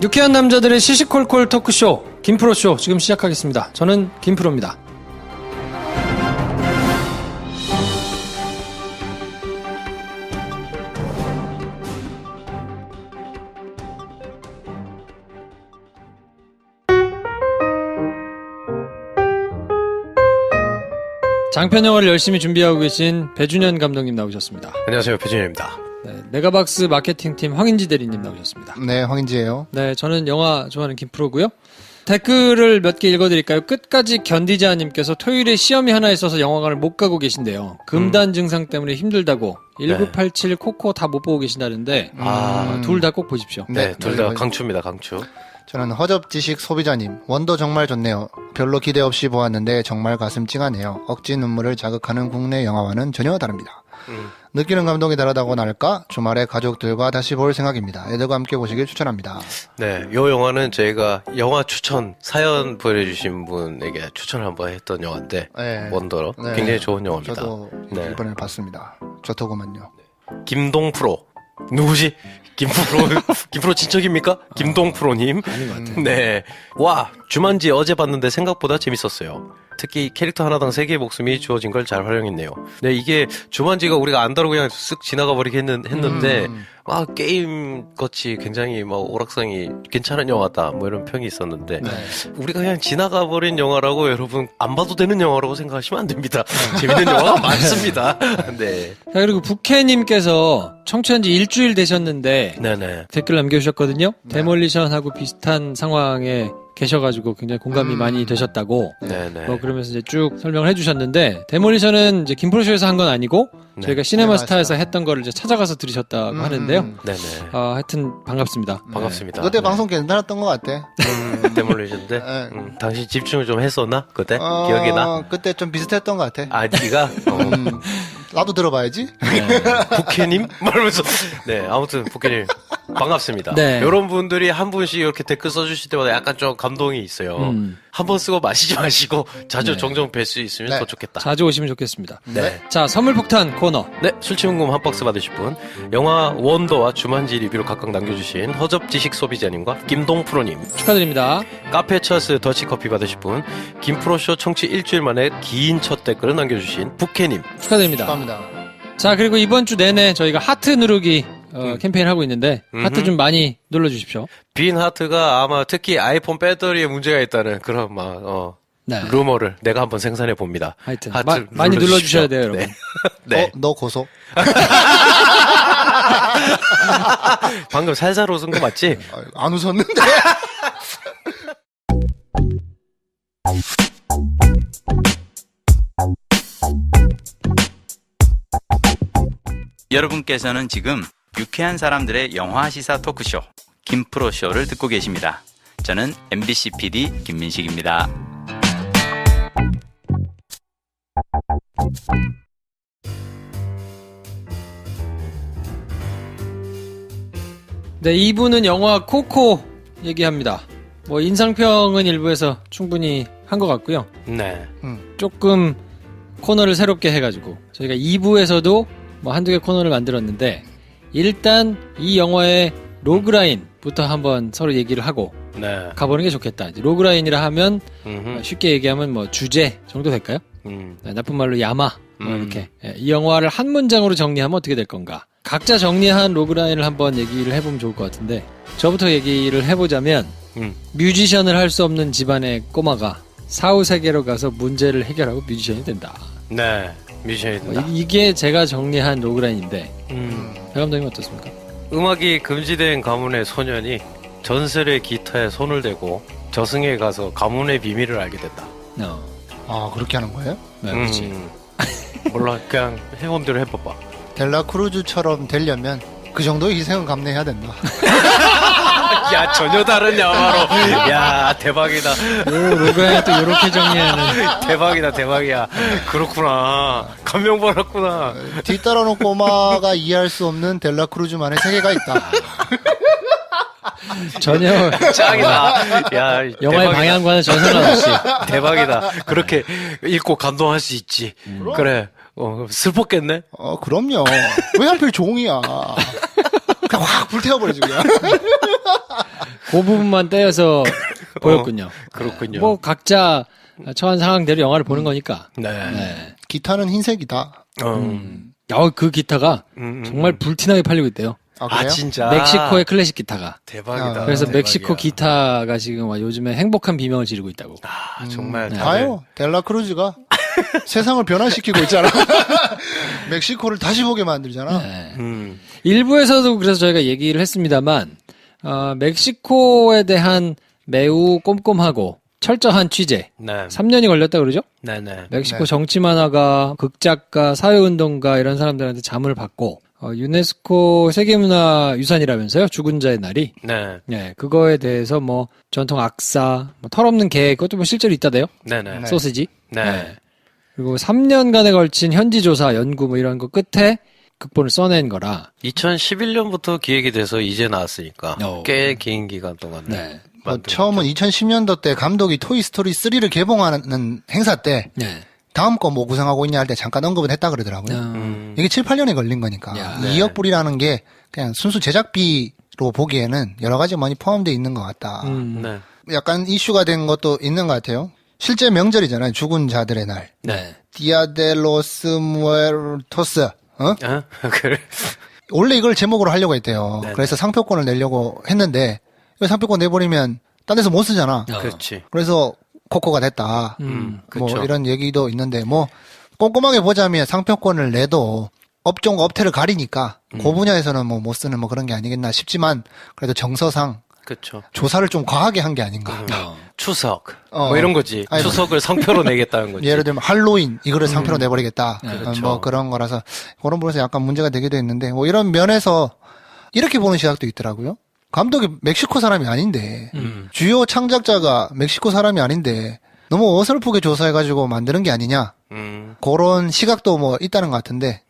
유쾌한 남자들의 시시콜콜 토크쇼 김프로쇼 지금 시작하겠습니다. 저는 김프로입니다. 장편 영화를 열심히 준비하고 계신 배준현 감독님 나오셨습니다. 안녕하세요, 배준현입니다. 네, 메가박스 마케팅팀 황인지 대리님 나오셨습니다. 네, 황인지예요. 네, 저는 영화 좋아하는 김프로고요. 댓글을 몇 개 읽어드릴까요? 끝까지 견디자님께서 토요일에 시험이 하나 있어서 영화관을 못 가고 계신데요. 금단 증상 때문에 힘들다고 1987 코코 다 못 보고 계신다는데 둘 다 꼭 보십시오. 네, 둘 다 강추입니다, 강추. 저는 허접지식 소비자님, 원도 정말 좋네요. 별로 기대 없이 보았는데 정말 가슴 찡하네요. 억지 눈물을 자극하는 국내 영화와는 전혀 다릅니다. 느끼는 감동이 다르다고나 할까? 주말에 가족들과 다시 볼 생각입니다. 애들과 함께 보시길 추천합니다. 네, 요 영화는 저희가 영화 추천 사연 보내주신 분에게 추천을 한번 했던 영화인데 네. 원더로 네. 굉장히 좋은 영화입니다. 저도 네. 이번에 봤습니다. 좋더구만요. 김동프로 누구지? 김프로 친척입니까? 김동프로님. 아닌 것 같아요. 네. 와, 주만지 어제 봤는데 생각보다 재밌었어요. 특히 캐릭터 하나당 3개의 목숨이 주어진 걸 잘 활용했네요. 네, 이게 주만지가 우리가 안다고 그냥 쓱 지나가 버리긴 했는데, 게임 같이 굉장히 오락성이 괜찮은 영화다, 이런 평이 있었는데, 우리가 그냥 지나가 버린 영화라고 여러분, 안 봐도 되는 영화라고 생각하시면 안 됩니다. 재밌는 영화가 많습니다. 네. 자, 그리고 부캐님께서 청취한 지 일주일 되셨는데 네네. 댓글 남겨주셨거든요. 데몰리션하고 비슷한 상황에 계셔가지고 굉장히 공감이 많이 되셨다고. 네네. 그러면서 이제 쭉 설명을 해주셨는데, 데몰리션은 이제 김프로쇼에서 한 건 아니고, 저희가 시네마스타에서 했던 거를 이제 찾아가서 들으셨다고 하는데요. 네네. 하여튼 반갑습니다. 반갑습니다. 그때 네. 방송 괜찮았던 것 같아. 데몰리션인데 네. 당신 집중을 좀 했었나? 그때? 기억이 나? 그때 좀 비슷했던 것 같아. 아, 네가? 나도 들어봐야지. 부캐님? 말하면서. 네, 아무튼 부캐님 반갑습니다. 네. 이런 분들이 한 분씩 이렇게 댓글 써주실 때마다 약간 좀 감동이 있어요. 한 번 쓰고 마시지 마시고 자주 종종 뵐 수 있으면 네. 더 좋겠다. 자주 오시면 좋겠습니다. 네. 자, 선물 폭탄 코너. 네, 술치문금 한 박스 받으실 분, 영화 원더와 주만지 리뷰를 각각 남겨주신 허접지식 소비자님과 김동프로님, 축하드립니다. 카페 처스 더치커피 받으실 분, 김프로쇼 청취 일주일 만에 긴 첫 댓글을 남겨주신 부캐님. 축하드립니다. 축하합니다. 자, 그리고 이번 주 내내 저희가 하트 누르기 캠페인 하고 있는데 하트 좀 많이 눌러주십시오. 빈 하트가 아마 특히 아이폰 배터리에 문제가 있다는 그런 네. 루머를 내가 한번 생산해 봅니다. 하여튼 하트 많이 눌러주십시오. 눌러주셔야 돼요, 여러분. 네. 네. 너 고소? 방금 살살 웃은 거 맞지? 안 웃었는데? 여러분께서는 지금 유쾌한 사람들의 영화 시사 토크쇼 김프로쇼를 듣고 계십니다. 저는 MBC PD 김민식입니다. 네, 2부는 영화 코코 얘기합니다. 인상평은 일부에서 충분히 한 것 같고요. 네. 조금 코너를 새롭게 해가지고 저희가 2부에서도 한두 개 코너를 만들었는데, 일단 이 영화의 로그라인부터 한번 서로 얘기를 하고 네. 가보는 게 좋겠다. 이제 로그라인이라 하면 쉽게 얘기하면 주제 정도 될까요? 네, 나쁜 말로 야마 이렇게. 이 영화를 한 문장으로 정리하면 어떻게 될 건가? 각자 정리한 로그라인을 한번 얘기를 해보면 좋을 것 같은데, 저부터 얘기를 해보자면 뮤지션을 할 수 없는 집안의 꼬마가 사후세계로 가서 문제를 해결하고 뮤지션이 된다. 네. 뮤지션이다. 이게 제가 정리한 로그라인인데 배 감독님 어떻습니까? 음악이 금지된 가문의 소년이 전설의 기타에 손을 대고 저승에 가서 가문의 비밀을 알게 된다. 아, 그렇게 하는 거예요? 네, 그렇지. 몰라, 그냥 해온 대로 해봐봐. 델라크루즈처럼 되려면 그 정도의 희생은 감내해야 된다. 야, 전혀 다른 영화로. 야, 대박이다. 로그라인 또 이렇게 정리하는. 대박이야. 그렇구나. 감명 받았구나. 뒤따라놓은 꼬마가 이해할 수 없는 델라크루즈만의 세계가 있다. 전혀 짱이다. 야, 영화의 대박이다. 방향과는 전혀 상관없이. 대박이다. 그렇게 읽고 감동할 수 있지. 그래. 슬펐겠네? 그럼요. 왜 하필 종이야. 그냥 확 불태워버리지, 그냥. 그 부분만 떼어서 보였군요. 그렇군요. 뭐 각자 처한 상황대로 영화를 보는 거니까. 네. 네. 기타는 흰색이다. 그 기타가 정말 불티나게 팔리고 있대요. 아, 그래요? 진짜. 멕시코의 클래식 기타가. 대박이다. 그래서 대박이야. 멕시코 기타가 지금 요즘에 행복한 비명을 지르고 있다고. 정말 네. 다들 봐요. 델라크루즈가 세상을 변화시키고 있잖아. 멕시코를 다시 보게 만들잖아. 네. 음. 일부에서도 그래서 저희가 얘기를 했습니다만, 멕시코에 대한 매우 꼼꼼하고 철저한 취재. 네. 3년이 걸렸다 그러죠? 네네. 멕시코 네. 정치 만화가, 극작가, 사회운동가 이런 사람들한테 잠을 받고 유네스코 세계문화유산이라면서요? 죽은 자의 날이. 네. 네, 그거에 대해서 뭐 전통 악사, 뭐 털없는 개, 그것도 뭐 실제로 있다대요. 네네. 네. 소시지. 네. 그리고 3년간에 걸친 현지 조사, 연구 뭐 이런 거 끝에 극본을 써낸 거라. 2011년부터 기획이 돼서 이제 나왔으니까 오. 꽤 긴 기간 동안. 네. 뭐 처음은 2010년도 때 감독이 토이스토리 3를 개봉하는 행사 때 네. 다음 거 뭐 구상하고 있냐 할 때 잠깐 언급은 했다 그러더라고요. 이게 7, 8년이 걸린 거니까. 야. 2억 불이라는 게 그냥 순수 제작비로 보기에는 여러 가지 많이 포함되어 있는 것 같다. 네. 약간 이슈가 된 것도 있는 것 같아요. 실제 명절이잖아요. 죽은 자들의 날. 네. 디아 데 로스 무에르토스. 그래. 원래 이걸 제목으로 하려고 했대요. 네네. 그래서 상표권을 내려고 했는데 이 상표권 내버리면 딴 데서 못 쓰잖아. 그렇지. 그래서 코코가 됐다. 뭐 그쵸. 이런 얘기도 있는데 뭐 꼼꼼하게 보자면 상표권을 내도 업종과 업태를 가리니까 그 분야에서는 뭐 못 쓰는 뭐 그런 게 아니겠나 싶지만 그래도 정서상 그쵸. 조사를 좀 과하게 한 게 아닌가. 추석. 어. 뭐 이런 거지. 아니, 추석을 상표로 내겠다는 거지. 예를 들면 할로윈 이거를 상표로 내버리겠다. 그렇죠. 뭐 그런 거라서 그런 부분에서 약간 문제가 되기도 했는데 뭐 이런 면에서 이렇게 보는 시각도 있더라고요. 감독이 멕시코 사람이 아닌데 주요 창작자가 멕시코 사람이 아닌데 너무 어설프게 조사해가지고 만드는 게 아니냐. 그런 시각도 뭐 있다는 것 같은데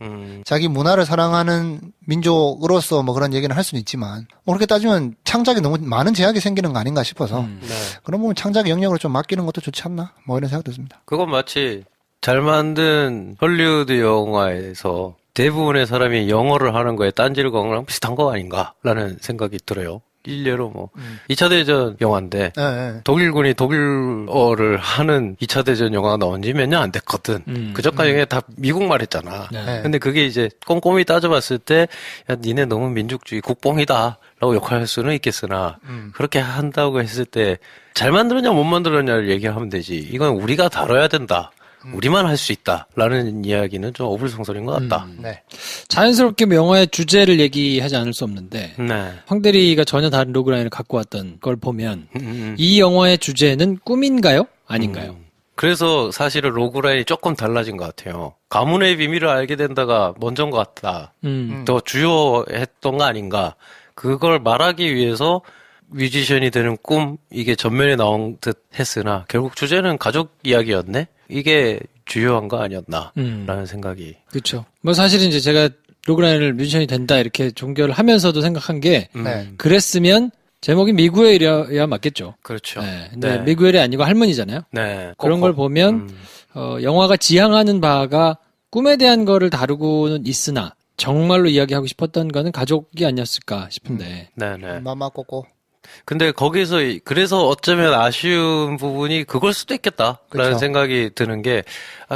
자기 문화를 사랑하는 민족으로서 뭐 그런 얘기는 할 수는 있지만 뭐 그렇게 따지면 창작에 너무 많은 제약이 생기는 거 아닌가 싶어서 네. 그런 부분 창작 영역으로 좀 맡기는 것도 좋지 않나 뭐 이런 생각도 듭니다. 그건 마치 잘 만든 헐리우드 영화에서 대부분의 사람이 영어를 하는 거에 딴지를 거는 거랑 비슷한 거 아닌가라는 생각이 들어요. 일례로 뭐 2차 대전 영화인데 예, 예. 독일군이 독일어를 하는 2차 대전 영화가 나온 지 몇 년 안 됐거든. 그전까지 다 미국말 했잖아. 네. 근데 그게 이제 꼼꼼히 따져봤을 때, 야, 니네 너무 민족주의 국뽕이다. 라고 욕할 수는 있겠으나, 그렇게 한다고 했을 때, 잘 만들었냐, 못 만들었냐를 얘기하면 되지. 이건 우리가 다뤄야 된다. 우리만 할 수 있다. 라는 이야기는 좀 어불성설인 것 같다. 네. 자연스럽게 뭐 영화의 주제를 얘기하지 않을 수 없는데 네. 황대리가 전혀 다른 로그라인을 갖고 왔던 걸 보면 이 영화의 주제는 꿈인가요? 아닌가요? 그래서 사실은 로그라인이 조금 달라진 것 같아요. 가문의 비밀을 알게 된다가 먼저인 것 같다. 더 주요했던 거 아닌가. 그걸 말하기 위해서 뮤지션이 되는 꿈, 이게 전면에 나온 듯 했으나 결국 주제는 가족 이야기였네? 이게 주요한 거 아니었나 라는 생각이. 그렇죠. 뭐 사실은 이제 제가 로그라인을 뮤지션이 된다 이렇게 종결을 하면서도 생각한 게 네. 그랬으면 제목이 미구엘이야 맞겠죠. 그렇죠. 네. 근데 미구엘이 아니고 할머니잖아요. 네. 그런 걸 보면 영화가 지향하는 바가 꿈에 대한 거를 다루고는 있으나 정말로 이야기하고 싶었던 거는 가족이 아니었을까 싶은데. 네네. 마마 꼬꼬. 근데 거기서 그래서 어쩌면 아쉬운 부분이 그걸 수도 있겠다라는 그쵸. 생각이 드는 게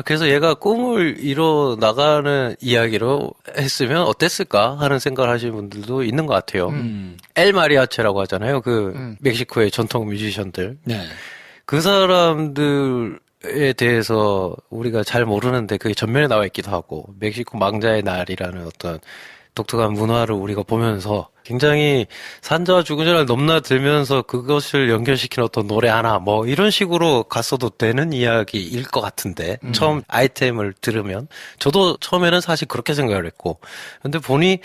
그래서 얘가 꿈을 이뤄 나가는 이야기로 했으면 어땠을까 하는 생각을 하시는 분들도 있는 것 같아요. 엘 마리아체라고 하잖아요. 그 멕시코의 전통 뮤지션들. 네. 그 사람들에 대해서 우리가 잘 모르는데 그게 전면에 나와 있기도 하고 멕시코 망자의 날이라는 어떤 독특한 문화를 우리가 보면서 굉장히 산자와 죽은 자를 넘나들면서 그것을 연결시키는 어떤 노래 하나 뭐 이런 식으로 갔어도 되는 이야기일 것 같은데 처음 아이템을 들으면 저도 처음에는 사실 그렇게 생각을 했고 근데 보니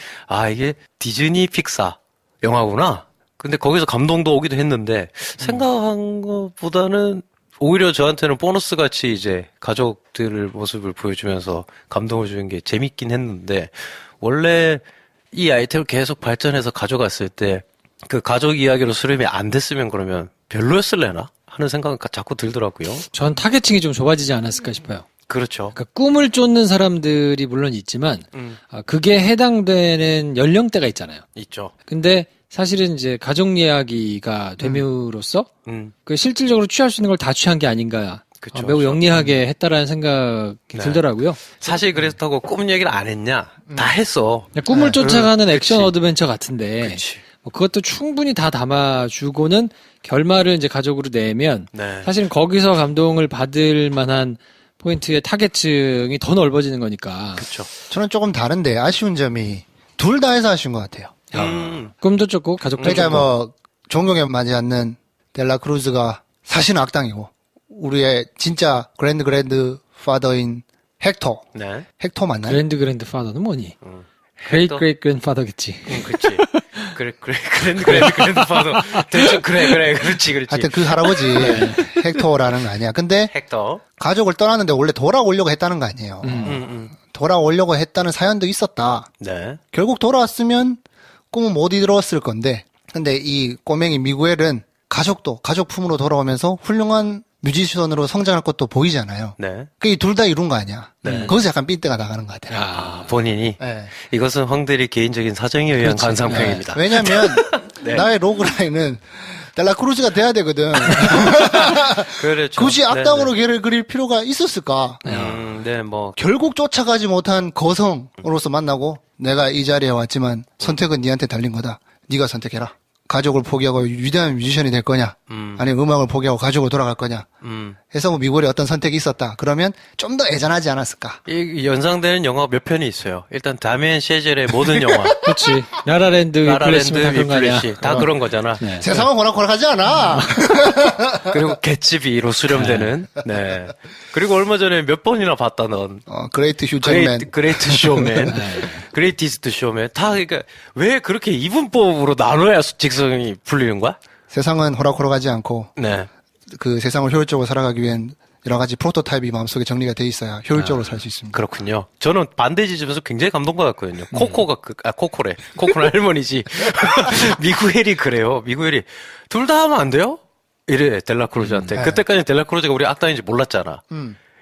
이게 디즈니 픽사 영화구나. 근데 거기서 감동도 오기도 했는데 생각한 것보다는 오히려 저한테는 보너스 같이 이제 가족들의 모습을 보여주면서 감동을 주는 게 재밌긴 했는데 원래 이 아이템을 계속 발전해서 가져갔을 때 그 가족 이야기로 수렴이 안 됐으면 그러면 별로였을래나 하는 생각은 자꾸 들더라고요. 전 타겟층이 좀 좁아지지 않았을까 싶어요. 그렇죠. 그러니까 꿈을 쫓는 사람들이 물론 있지만 그게 해당되는 연령대가 있잖아요. 있죠. 근데 사실은 이제 가족 이야기가 됨으로써 그 실질적으로 취할 수 있는 걸 다 취한 게 아닌가. 그쵸, 매우 그쵸. 영리하게 했다라는 생각이 네. 들더라고요. 사실 그렇다고 꿈 얘기를 안 했냐? 다 했어. 그냥 꿈을 쫓아가는 액션 그치. 어드벤처 같은데 그치. 뭐 그것도 충분히 다 담아주고는 결말을 이제 가족으로 내면 네. 사실은 거기서 감동을 받을 만한 포인트의 타겟층이 더 넓어지는 거니까. 그쵸. 저는 조금 다른데 아쉬운 점이 둘 다 해서 아쉬운 것 같아요. 꿈도 쫓고 가족도 그러니까 쫓고. 뭐 존경에 맞지 않는 델라 크루즈가 사실은 악당이고 우리의 진짜 그랜드 파더인 헥터. 네. 헥터 맞나요? 그랜드 파더는 뭐니? 그레이트 그랜드파더겠지. 그치. 그랜드 파더. 대충, 그래. 그렇지. 하여튼 그 할아버지 헥터라는 거 아니야. 근데 헥터. 가족을 떠났는데 원래 돌아오려고 했다는 거 아니에요. 돌아오려고 했다는 사연도 있었다. 네. 결국 돌아왔으면 꿈은 못 이루었을 건데, 근데 이 꼬맹이 미구엘은 가족 품으로 돌아오면서 훌륭한 뮤지션으로 성장할 것도 보이잖아요. 네. 그게 둘 다 이룬 거 아니야. 네. 거기서 약간 삔대가 나가는 것 같아요. 아, 본인이. 네. 이것은 황대리 개인적인 사정에 의한 관상평입니다. 네. 왜냐면 네. 나의 로그라인은 델라 크루즈가 돼야 되거든. 그렇죠. 굳이 악당으로 네, 걔를 그릴 필요가 있었을까? 네, 뭐. 결국 쫓아가지 못한 거성으로서 만나고 내가 이 자리에 왔지만 선택은 네한테 달린 거다. 네가 선택해라. 가족을 포기하고 위대한 뮤지션이 될 거냐? 아니면 음악을 포기하고 가족으로 돌아갈 거냐? 해서 뭐 미국에 어떤 선택이 있었다. 그러면 좀 더 애잔하지 않았을까? 이 연상되는 영화 몇 편이 있어요. 일단 다미엔 셰젤의 모든 영화. 그렇지. 라라랜드, 라라랜드, 위플래시 다 그런 거 아니야. 위플래시 다 그런 거잖아. 네. 세상은 호락호락하지 않아. 그리고 개츠비로 수렴되는. 네. 그리고 얼마 전에 몇 번이나 봤다 넌. 그레이트 휴잭맨. 그레이트 쇼맨. 그레이티스트 쇼맨. 다 그러니까 왜 그렇게 이분법으로 나눠야 직성이 풀리는 거야? 세상은 호락호락하지 않고 네. 그 세상을 효율적으로 살아가기 위한 여러 가지 프로토타입이 마음속에 정리가 돼 있어야 효율적으로 살 수 있습니다. 그렇군요. 저는 반대 지점에서 굉장히 감동받았거든요. 코코가 코코래. 코코는 할머니지. 미구엘이 그래요. 미구엘이 둘 다 하면 안 돼요? 이래 델라크루즈한테. 네. 그때까지 델라크루즈가 우리 악당인지 몰랐잖아.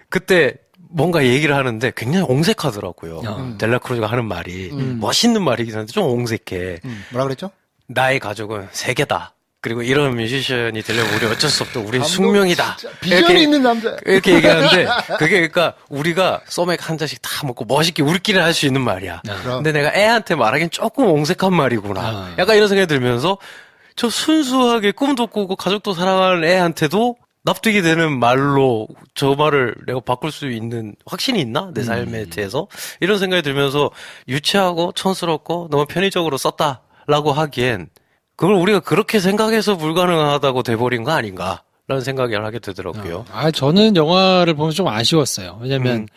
그때 뭔가 얘기를 하는데 굉장히 옹색하더라고요. 델라크루즈가 하는 말이 멋있는 말이긴 한데 좀 옹색해. 뭐라 그랬죠? 나의 가족은 세 개다. 그리고 이런 뮤지션이 되려면 우리 어쩔 수 없다. 우린 숙명이다. 비전이 있는 남자. 이렇게 얘기하는데 그게 그러니까 우리가 소맥 한 잔씩 다 먹고 멋있게 우리끼리 할 수 있는 말이야. 근데 내가 애한테 말하기엔 조금 옹색한 말이구나. 약간 이런 생각이 들면서 저 순수하게 꿈도 꾸고 가족도 사랑하는 애한테도 납득이 되는 말로 저 말을 내가 바꿀 수 있는 확신이 있나? 내 삶에 대해서? 이런 생각이 들면서 유치하고 촌스럽고 너무 편의적으로 썼다라고 하기엔 그걸 우리가 그렇게 생각해서 불가능하다고 돼버린 거 아닌가? 라는 생각을 하게 되더라고요. 저는 영화를 보면서 좀 아쉬웠어요. 왜냐면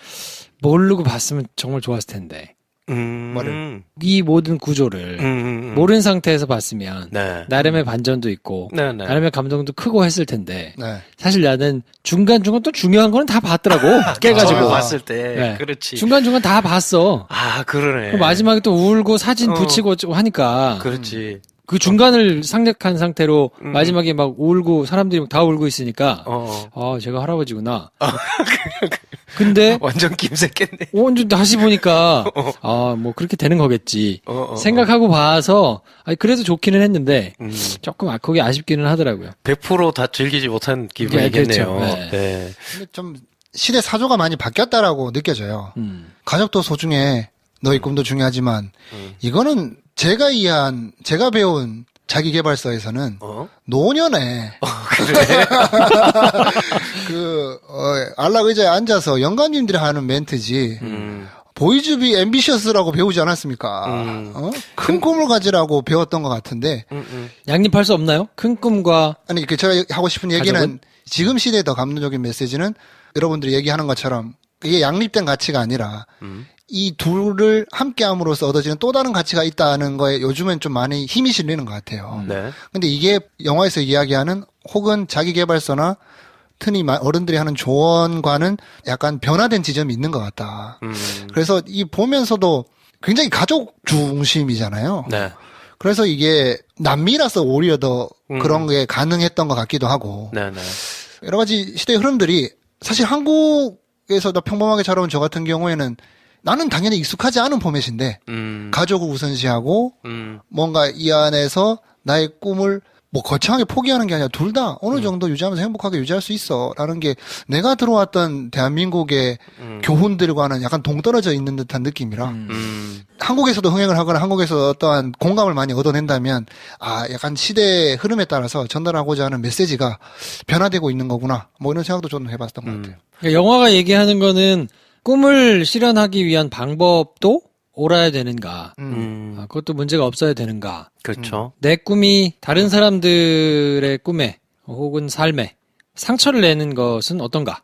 모르고 봤으면 정말 좋았을 텐데. 뭐를? 이 모든 구조를 모르는 상태에서 봤으면 네. 나름의 반전도 있고 네. 나름의 감동도 크고 했을 텐데 네. 사실 나는 중간중간 또 중요한 거는 다 봤더라고. 깨가지고. 처음에 봤을 때. 네. 그렇지. 중간중간 다 봤어. 아, 그러네. 그럼 마지막에 또 울고 사진 붙이고 하니까 그렇지. 그 중간을 상략한 상태로 마지막에 막 울고 사람들이 다 울고 있으니까 제가 할아버지구나. 근데 완전 김새겠네. 완전 다시 보니까 뭐 그렇게 되는 거겠지 생각하고 봐서 그래도 좋기는 했는데 조금 거기 아쉽기는 하더라고요. 100% 다 즐기지 못한 기분이겠네요. 그렇죠. 네. 네. 근데 좀 시대 사조가 많이 바뀌었다라고 느껴져요. 가족도 소중해. 너의 꿈도 중요하지만 이거는 제가 배운 자기계발서에서는 노년에 안락 의자에 앉아서 영감님들이 하는 멘트지. 보이즈비 앰비셔스라고 배우지 않았습니까? 큰 꿈을 가지라고 배웠던 것 같은데. 양립할 수 없나요? 큰 꿈과 아니, 제가 하고 싶은 얘기는 가족은? 지금 시대에 더 감동적인 메시지는 여러분들이 얘기하는 것처럼 이게 양립된 가치가 아니라 이 둘을 함께함으로써 얻어지는 또 다른 가치가 있다는 거에 요즘엔 좀 많이 힘이 실리는 것 같아요. 네. 근데 이게 영화에서 이야기하는 혹은 자기계발서나 흔히 어른들이 하는 조언과는 약간 변화된 지점이 있는 것 같다. 그래서 이 보면서도 굉장히 가족 중심이잖아요. 네. 그래서 이게 남미라서 오히려 더 그런 게 가능했던 것 같기도 하고. 네. 여러 가지 시대의 흐름들이 사실 한국에서 더 평범하게 자라온 저 같은 경우에는 나는 당연히 익숙하지 않은 포맷인데 가족을 우선시하고 뭔가 이 안에서 나의 꿈을 뭐 거창하게 포기하는 게 아니라 둘 다 어느 정도 유지하면서 행복하게 유지할 수 있어라는 게 내가 들어왔던 대한민국의 교훈들과는 약간 동떨어져 있는 듯한 느낌이라 한국에서도 흥행을 하거나 한국에서 어떠한 공감을 많이 얻어낸다면 아 약간 시대의 흐름에 따라서 전달하고자 하는 메시지가 변화되고 있는 거구나 뭐 이런 생각도 저는 해봤던 것 같아요. 그러니까 영화가 얘기하는 거는 꿈을 실현하기 위한 방법도 옳아야 되는가? 그것도 문제가 없어야 되는가? 그렇죠. 내 꿈이 다른 사람들의 꿈에 혹은 삶에 상처를 내는 것은 어떤가?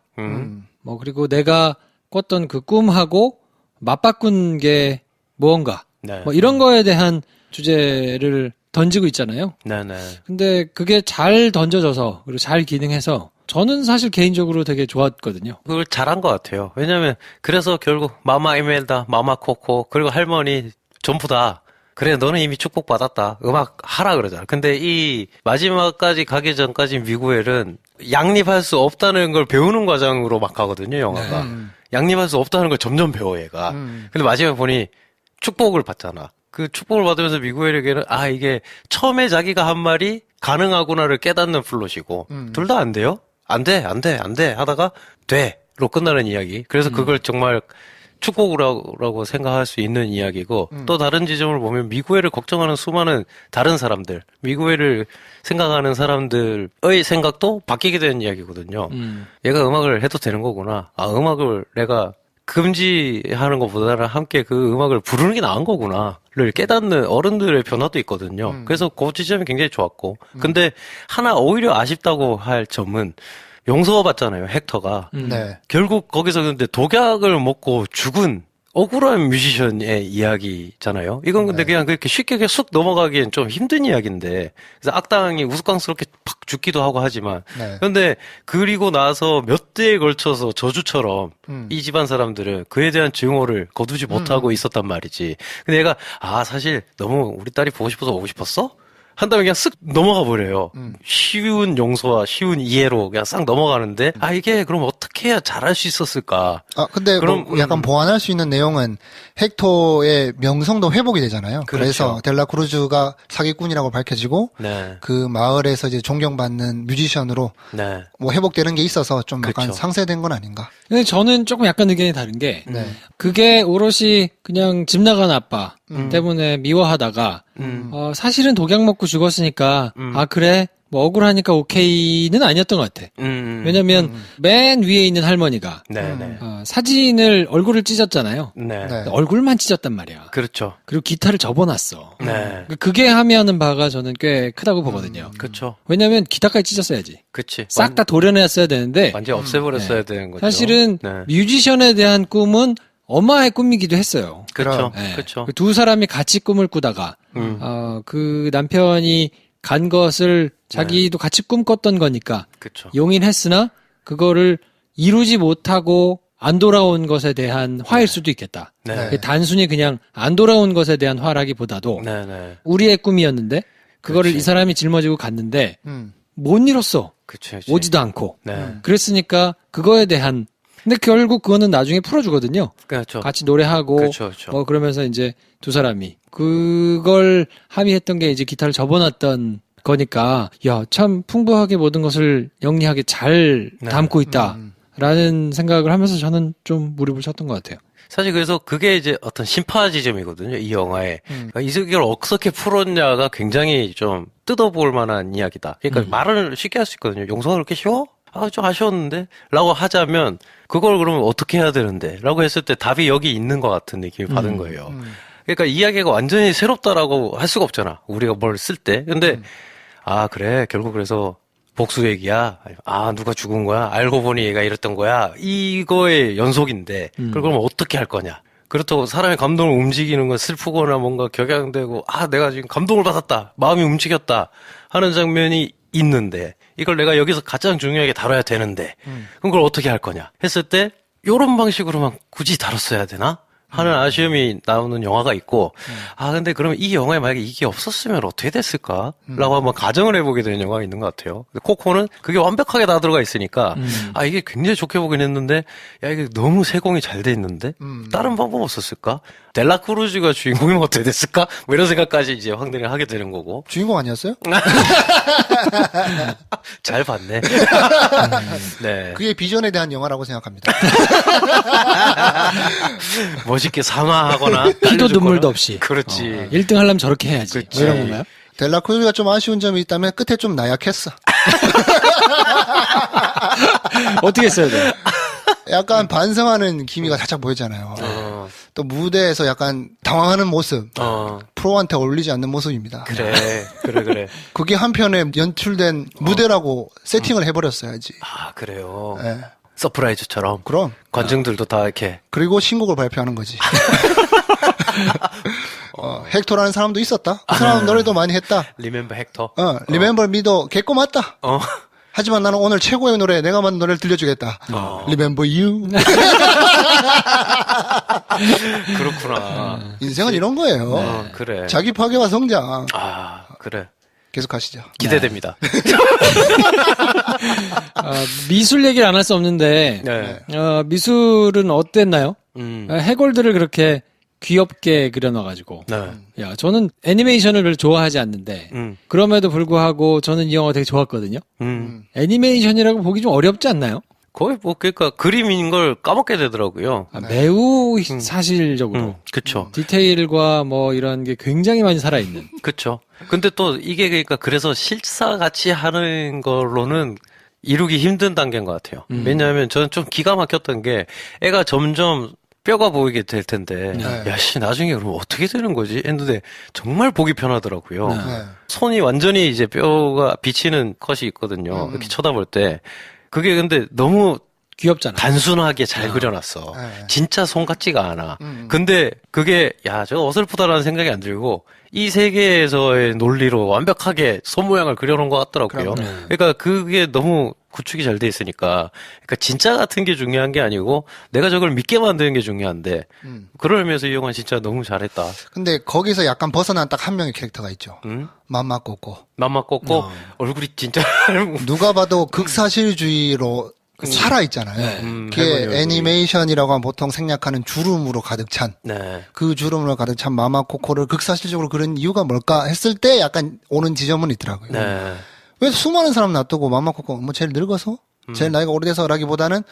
뭐 그리고 내가 꿨던 그 꿈하고 맞바꾼 게 무언가? 네. 뭐 이런 거에 대한 주제를 던지고 있잖아요. 네네. 근데 그게 잘 던져져서 그리고 잘 기능해서 저는 사실 개인적으로 되게 좋았거든요. 그걸 잘한 것 같아요. 왜냐면, 그래서 결국, 마마 이멜다, 마마 코코, 그리고 할머니, 전부 다, 그래, 너는 이미 축복받았다. 음악 하라 그러잖아. 근데 이 마지막까지 가기 전까지 미구엘은 양립할 수 없다는 걸 배우는 과정으로 막 가거든요, 영화가. 양립할 수 없다는 걸 점점 배워, 얘가. 근데 마지막에 보니 축복을 받잖아. 그 축복을 받으면서 미구엘에게는, 아, 이게 처음에 자기가 한 말이 가능하구나를 깨닫는 플롯이고, 둘 다 안 돼요? 안 돼 하다가 돼로 끝나는 이야기. 그래서 그걸 정말 축복이라고 생각할 수 있는 이야기고 또 다른 지점을 보면 미구엘을 걱정하는 수많은 다른 사람들, 미구엘을 생각하는 사람들의 생각도 바뀌게 되는 이야기거든요. 얘가 음악을 해도 되는 거구나. 아, 음악을 내가 금지하는 것보다는 함께 그 음악을 부르는 게 나은 거구나를 깨닫는 어른들의 변화도 있거든요. 그래서 그 지점이 굉장히 좋았고. 근데 하나 오히려 아쉽다고 할 점은 용서가 받잖아요, 헥터가. 네. 결국 거기서 근데 독약을 먹고 죽은 억울한 뮤지션의 이야기잖아요. 이건 근데 그냥 그렇게 쉽게 그냥 쑥 넘어가기엔 좀 힘든 이야기인데. 그래서 악당이 우스꽝스럽게 팍 죽기도 하고 하지만. 네. 근데 그리고 나서 몇 대에 걸쳐서 저주처럼 이 집안 사람들은 그에 대한 증오를 거두지 못하고 있었단 말이지. 근데 얘가, 아, 사실 너무 우리 딸이 보고 싶어서 오고 싶었어? 한 다음에 그냥 쓱 넘어가 버려요. 쉬운 용서와 쉬운 이해로 그냥 싹 넘어가는데, 아, 이게 그럼 어떻게 해야 잘할 수 있었을까? 아, 근데 그럼, 뭐 약간 보완할 수 있는 내용은 헥토의 명성도 회복이 되잖아요. 그렇죠. 그래서 델라크루즈가 사기꾼이라고 밝혀지고 네. 그 마을에서 이제 존경받는 뮤지션으로 네. 뭐 회복되는 게 있어서 좀 약간 그렇죠. 상쇄된 건 아닌가. 근데 저는 조금 약간 의견이 다른 게 네. 그게 오롯이 그냥 집 나간 아빠 때문에 미워하다가 사실은 독약 먹고 죽었으니까 아 그래 뭐 억울하니까 오케이는 아니었던 것 같아. 왜냐면 맨 위에 있는 할머니가 네네. 사진을 얼굴을 찢었잖아요. 네. 네. 얼굴만 찢었단 말이야. 그렇죠. 그리고 기타를 접어놨어. 네. 그게 함의하는 바가 저는 꽤 크다고 보거든요. 그렇죠. 왜냐면 기타까지 찢었어야지. 그치. 싹 다 도려냈어야 되는데 완전 없애버렸어야 되는 거죠. 사실은 네. 뮤지션에 대한 꿈은 엄마의 꿈이기도 했어요. 그렇죠. 네. 그렇죠. 그두 사람이 같이 꿈을 꾸다가 그 남편이 간 것을 자기도 같이 꿈꿨던 거니까 그렇죠. 용인했으나 그거를 이루지 못하고 안 돌아온 것에 대한 화일 수도 있겠다. 네. 단순히 그냥 안 돌아온 것에 대한 화라기보다도 네네. 우리의 꿈이었는데 그거를 그치. 이 사람이 짊어지고 갔는데 음. 못 이뤘어. 그치. 그치. 오지도 않고. 네. 그랬으니까 그거에 대한 근데 결국 그거는 나중에 풀어주거든요. 그렇죠. 같이 노래하고 그렇죠. 그렇죠. 뭐 그러면서 이제 두 사람이 그걸 함의했던 게 이제 기타를 접어놨던 거니까 야 참 풍부하게 모든 것을 영리하게 잘 네. 담고 있다라는 생각을 하면서 저는 좀 무릎을 쳤던 것 같아요. 사실 그래서 그게 이제 어떤 심파 지점이거든요, 이 영화에. 그러니까 이걸 어떻게 풀었냐가 굉장히 좀 뜯어볼 만한 이야기다. 그러니까 말을 쉽게 할 수 있거든요. 용서가 그렇게 쉬워? 아, 좀 아쉬웠는데? 라고 하자면, 그걸 그러면 어떻게 해야 되는데? 라고 했을 때 답이 여기 있는 것 같은 느낌을 받은 거예요. 그러니까 이야기가 완전히 새롭다라고 할 수가 없잖아. 우리가 뭘 쓸 때. 근데, 아, 그래. 결국 그래서 복수 얘기야. 아, 누가 죽은 거야? 알고 보니 얘가 이랬던 거야. 이거의 연속인데, 그걸 그럼 어떻게 할 거냐? 그렇다고 사람의 감동을 움직이는 건 슬프거나 뭔가 격양되고, 아, 내가 지금 감동을 받았다. 마음이 움직였다. 하는 장면이 있는데, 이걸 내가 여기서 가장 중요하게 다뤄야 되는데, 그럼 그걸 어떻게 할 거냐? 했을 때, 요런 방식으로만 굳이 다뤘어야 되나? 하는 아쉬움이 나오는 영화가 있고, 아, 근데 그러면 이 영화에 만약에 이게 없었으면 어떻게 됐을까? 라고 한번 가정을 해보게 되는 영화가 있는 것 같아요. 근데 코코는 그게 완벽하게 다 들어가 있으니까, 아, 이게 굉장히 좋게 보긴 했는데, 야, 이게 너무 세공이 잘 돼 있는데, 다른 방법 없었을까? 델라크루즈가 주인공이면 어떻게 됐을까? 뭐 이런 생각까지 이제 확대를 하게 되는 거고. 주인공 아니었어요? 잘 봤네. 네. 그게 비전에 대한 영화라고 생각합니다. 멋있게 상하하거나. 피도 딸려줬거나. 눈물도 없이. 그렇지. 1등 하려면 저렇게 해야지. 그치. 뭐 이런 건가요? 델라크루즈가 좀 아쉬운 점이 있다면 끝에 좀 나약했어. 어떻게 했어야 돼? 약간 반성하는 기미가 살짝 보였잖아요. 또 무대에서 약간 당황하는 모습, 프로한테 어울리지 않는 모습입니다. 그래. 그게 한편에 연출된 무대라고 세팅을 해버렸어야지. 아, 그래요. 예. 서프라이즈처럼. 그럼. 관중들도 다 이렇게. 그리고 신곡을 발표하는 거지. 헥토라는 사람도 있었다. 그 사람 노래도 많이 했다. 리멤버 헥터. 리멤버 미도 개꼬 맞다. 하지만 나는 오늘 최고의 노래, 내가 만든 노래를 들려주겠다. Remember You. 그렇구나. 인생은 이런 거예요. 그래. 자기 파괴와 성장. 아, 그래. 계속 하시죠. 기대됩니다. 미술 얘기를 안 할 수 없는데, 네. 미술은 어땠나요? 해골들을 그렇게 귀엽게 그려놔가지고. 네. 야, 저는 애니메이션을 별로 좋아하지 않는데, 그럼에도 불구하고 저는 이 영화 되게 좋았거든요. 애니메이션이라고 보기 좀 어렵지 않나요? 거의 뭐, 그러니까 그림인 걸 까먹게 되더라고요. 매우 사실적으로. 그쵸. 디테일과 뭐 이런 게 굉장히 많이 살아있는. 그쵸. 근데 또 이게 그러니까 그래서 실사같이 하는 걸로는 이루기 힘든 단계인 것 같아요. 왜냐하면 저는 좀 기가 막혔던 게 애가 점점 뼈가 보이게 될 텐데, 야, 씨, 나중에 그럼 어떻게 되는 거지? 했는데, 정말 보기 편하더라고요. 네. 손이 완전히 이제 뼈가 비치는 컷이 있거든요. 이렇게 쳐다볼 때. 그게 근데 너무 귀엽잖아. 단순하게 잘 그려놨어. 네. 진짜 손 같지가 않아. 근데 그게, 야, 저 어설프다라는 생각이 안 들고, 이 세계에서의 논리로 완벽하게 손 모양을 그려놓은 것 같더라고요. 그러니까 그게 너무 구축이 잘 돼 있으니까. 그러니까 진짜 같은 게 중요한 게 아니고, 내가 저걸 믿게 만드는 게 중요한데, 그럴 의미에서 이 영화는 진짜 너무 잘했다. 근데 거기서 약간 벗어난 딱 한 명의 캐릭터가 있죠. 맘마 꼬꼬. 맘마 꽂고, 얼굴이 진짜. 누가 봐도 극사실주의로 살아있잖아요. 그게 할머니 애니메이션이라고 하면 보통 생략하는 주름으로 가득 찬. 네. 그 주름으로 가득 찬 마마 코코를 극사실적으로 그린 이유가 뭘까 했을 때 약간 오는 지점은 있더라고요. 네. 왜 수많은 사람 놔두고 마마 코코 뭐 제일 늙어서? 제일 나이가 오래돼서라기보다는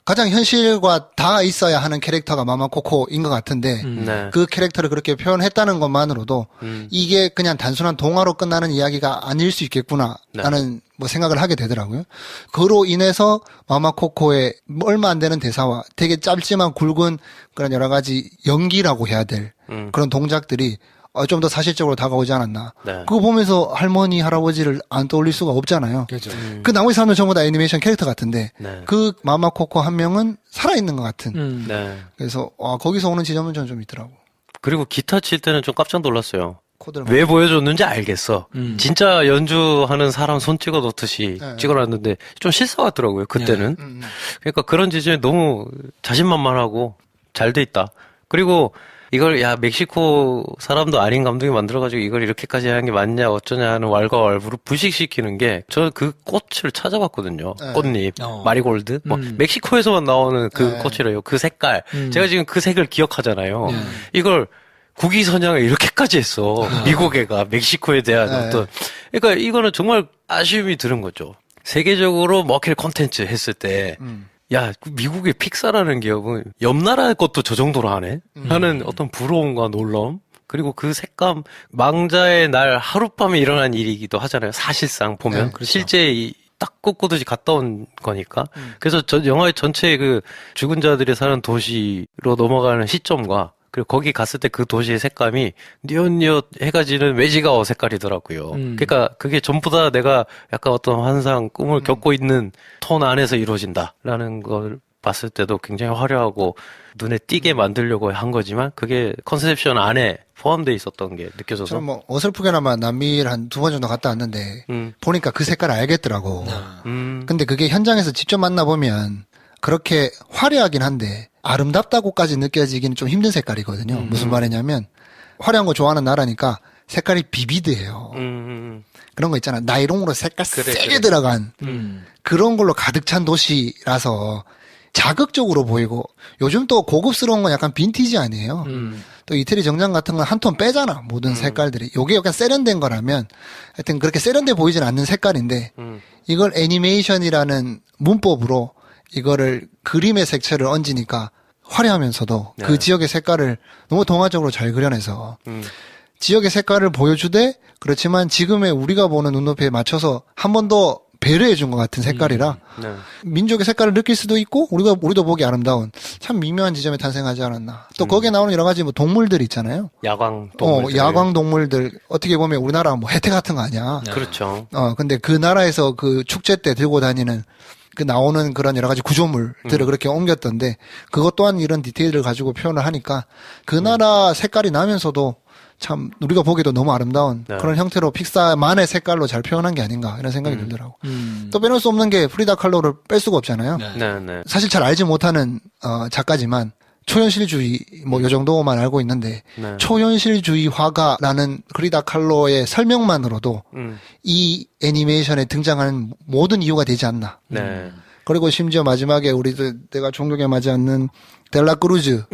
가장 현실과 다 있어야 하는 캐릭터가 마마 코코인 것 같은데 네. 그 캐릭터를 그렇게 표현했다는 것만으로도 이게 그냥 단순한 동화로 끝나는 이야기가 아닐 수 있겠구나라는 뭐 생각을 하게 되더라고요. 그로 인해서 마마 코코의 얼마 안 되는 대사와 되게 짧지만 굵은 그런 여러 가지 연기라고 해야 될 그런 동작들이 좀 더 사실적으로 다가오지 않았나. 네. 그거 보면서 할머니, 할아버지를 안 떠올릴 수가 없잖아요. 그렇죠. 그 나머지 사람들 전부 다 애니메이션 캐릭터 같은데 네. 그 마마 코코 한 명은 살아있는 것 같은. 네. 그래서 거기서 오는 지점은 저는 좀 있더라고. 그리고 기타 칠 때는 좀 깜짝 놀랐어요. 코드를 왜 보여줬는지 알겠어. 진짜 연주하는 사람 손 찍어 놓듯이 네. 찍어놨는데 좀 실사 같더라고요, 그때는. 그러니까 그런 지점이 너무 자신만만하고 잘 돼 있다. 그리고 이걸 멕시코 사람도 아닌 감독이 만들어가지고 이걸 이렇게까지 하는 게 맞냐 어쩌냐 하는 왈가왈부를 부식시키는 게 저는 그 꽃을 찾아봤거든요. 네. 꽃잎, 마리골드. 뭐 멕시코에서만 나오는 그 네. 꽃이래요. 그 색깔. 제가 지금 그 색을 기억하잖아요. 이걸 국위 선양을 이렇게까지 했어. 미국 애가 멕시코에 대한 어떤. 그러니까 이거는 정말 아쉬움이 드는 거죠. 세계적으로 머케 콘텐츠 했을 때 야, 미국의 픽사라는 기업은 옆 나라 것도 저 정도로 하네? 하는 어떤 부러움과 놀라움? 그리고 그 색감, 망자의 날 하룻밤에 일어난 일이기도 하잖아요. 사실상 보면. 네, 그렇죠. 실제 딱 꽂고듯이 갔다 온 거니까. 그래서 영화의 전체 그 죽은 자들이 사는 도시로 넘어가는 시점과 그리고 거기 갔을 때 그 도시의 색감이 뉘엿뉘엿 해가 지는 외지가오 색깔이더라고요. 그러니까 그게 전부 다 내가 약간 어떤 환상, 꿈을 겪고 있는 톤 안에서 이루어진다라는 걸 봤을 때도 굉장히 화려하고 눈에 띄게 만들려고 한 거지만 그게 컨셉션 안에 포함되어 있었던 게 느껴져서. 저는 뭐 어설프게나마 남미를 한 2번 정도 갔다 왔는데 보니까 그 색깔 알겠더라고. 근데 그게 현장에서 직접 만나보면 그렇게 화려하긴 한데 아름답다고까지 느껴지기는 좀 힘든 색깔이거든요. 무슨 말이냐면 화려한 거 좋아하는 나라니까 색깔이 비비드해요. 그런 거 있잖아. 나이롱으로 색깔 세게 들어간 그런 걸로 가득 찬 도시라서 자극적으로 보이고 요즘 또 고급스러운 건 약간 빈티지 아니에요. 또 이태리 정장 같은 건 한 톤 빼잖아. 모든 색깔들이. 요게 약간 세련된 거라면 하여튼 그렇게 세련돼 보이진 않는 색깔인데 이걸 애니메이션이라는 문법으로 이거를 그림의 색채를 얹으니까 화려하면서도 네. 그 지역의 색깔을 너무 동화적으로 잘 그려내서 지역의 색깔을 보여주되 그렇지만 지금의 우리가 보는 눈높이에 맞춰서 한 번 더 배려해 준 것 같은 색깔이라 네. 민족의 색깔을 느낄 수도 있고 우리도 보기 아름다운 참 미묘한 지점에 탄생하지 않았나. 또 거기에 나오는 여러 가지 뭐 동물들 있잖아요. 야광 동물들. 야광 동물들 어떻게 보면 우리나라 뭐 혜택 같은 거 아니야. 그렇죠. 근데 그 나라에서 그 축제 때 들고 다니는 그 나오는 그런 여러 가지 구조물들을 그렇게 옮겼던데 그것 또한 이런 디테일을 가지고 표현을 하니까 그 나라 색깔이 나면서도 참 우리가 보기에도 너무 아름다운 네. 그런 형태로 픽사만의 색깔로 잘 표현한 게 아닌가 이런 생각이 들더라고. 또 빼놓을 수 없는 게 프리다 칼로를 뺄 수가 없잖아요. 네, 네. 사실 잘 알지 못하는 작가지만 초현실주의 뭐 요 정도만 알고 있는데 네. 초현실주의 화가라는 프리다 칼로의 설명만으로도 이 애니메이션에 등장하는 모든 이유가 되지 않나. 네. 그리고 심지어 마지막에 내가 종교에 맞지 않는 델라크루즈의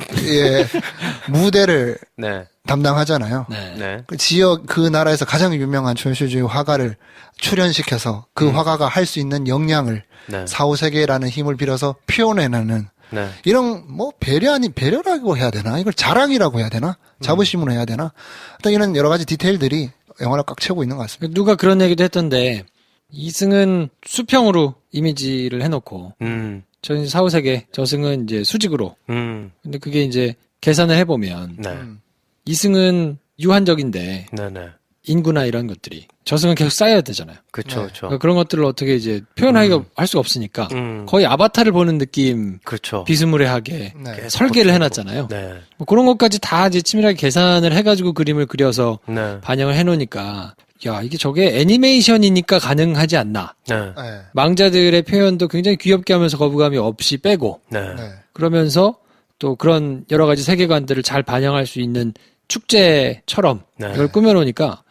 무대를 네. 담당하잖아요. 네. 네. 그 지역 그 나라에서 가장 유명한 초현실주의 화가를 출연시켜서 그 화가가 할 수 있는 역량을 네. 사후세계라는 힘을 빌어서 표현해내는 네. 이런 뭐 배려 아닌 배려라고 해야 되나 이걸 자랑이라고 해야 되나 자부심으로 해야 되나 어떤 이런 여러 가지 디테일들이 영화를 꽉 채우고 있는 것 같습니다. 누가 그런 얘기도 했던데 이승은 수평으로 이미지를 해놓고 전 사후세계 저승은 이제 수직으로. 근데 그게 이제 계산을 해보면 네. 이승은 유한적인데 네, 네. 인구나 이런 것들이 저승은 계속 쌓여야 되잖아요. 그렇죠. 그렇죠. 그러니까 그런 것들을 어떻게 이제 표현하기가 할 수가 없으니까 거의 아바타를 보는 느낌 그렇죠. 비스무리하게 네. 설계를 해놨잖아요. 네. 뭐 그런 것까지 다 이제 치밀하게 계산을 해가지고 그림을 그려서 네. 반영을 해놓으니까 야 이게 저게 애니메이션이니까 가능하지 않나. 네. 네. 망자들의 표현도 굉장히 귀엽게 하면서 거부감이 없이 빼고 네. 네. 그러면서 또 그런 여러 가지 세계관들을 잘 반영할 수 있는 축제처럼 네. 이걸 꾸며놓으니까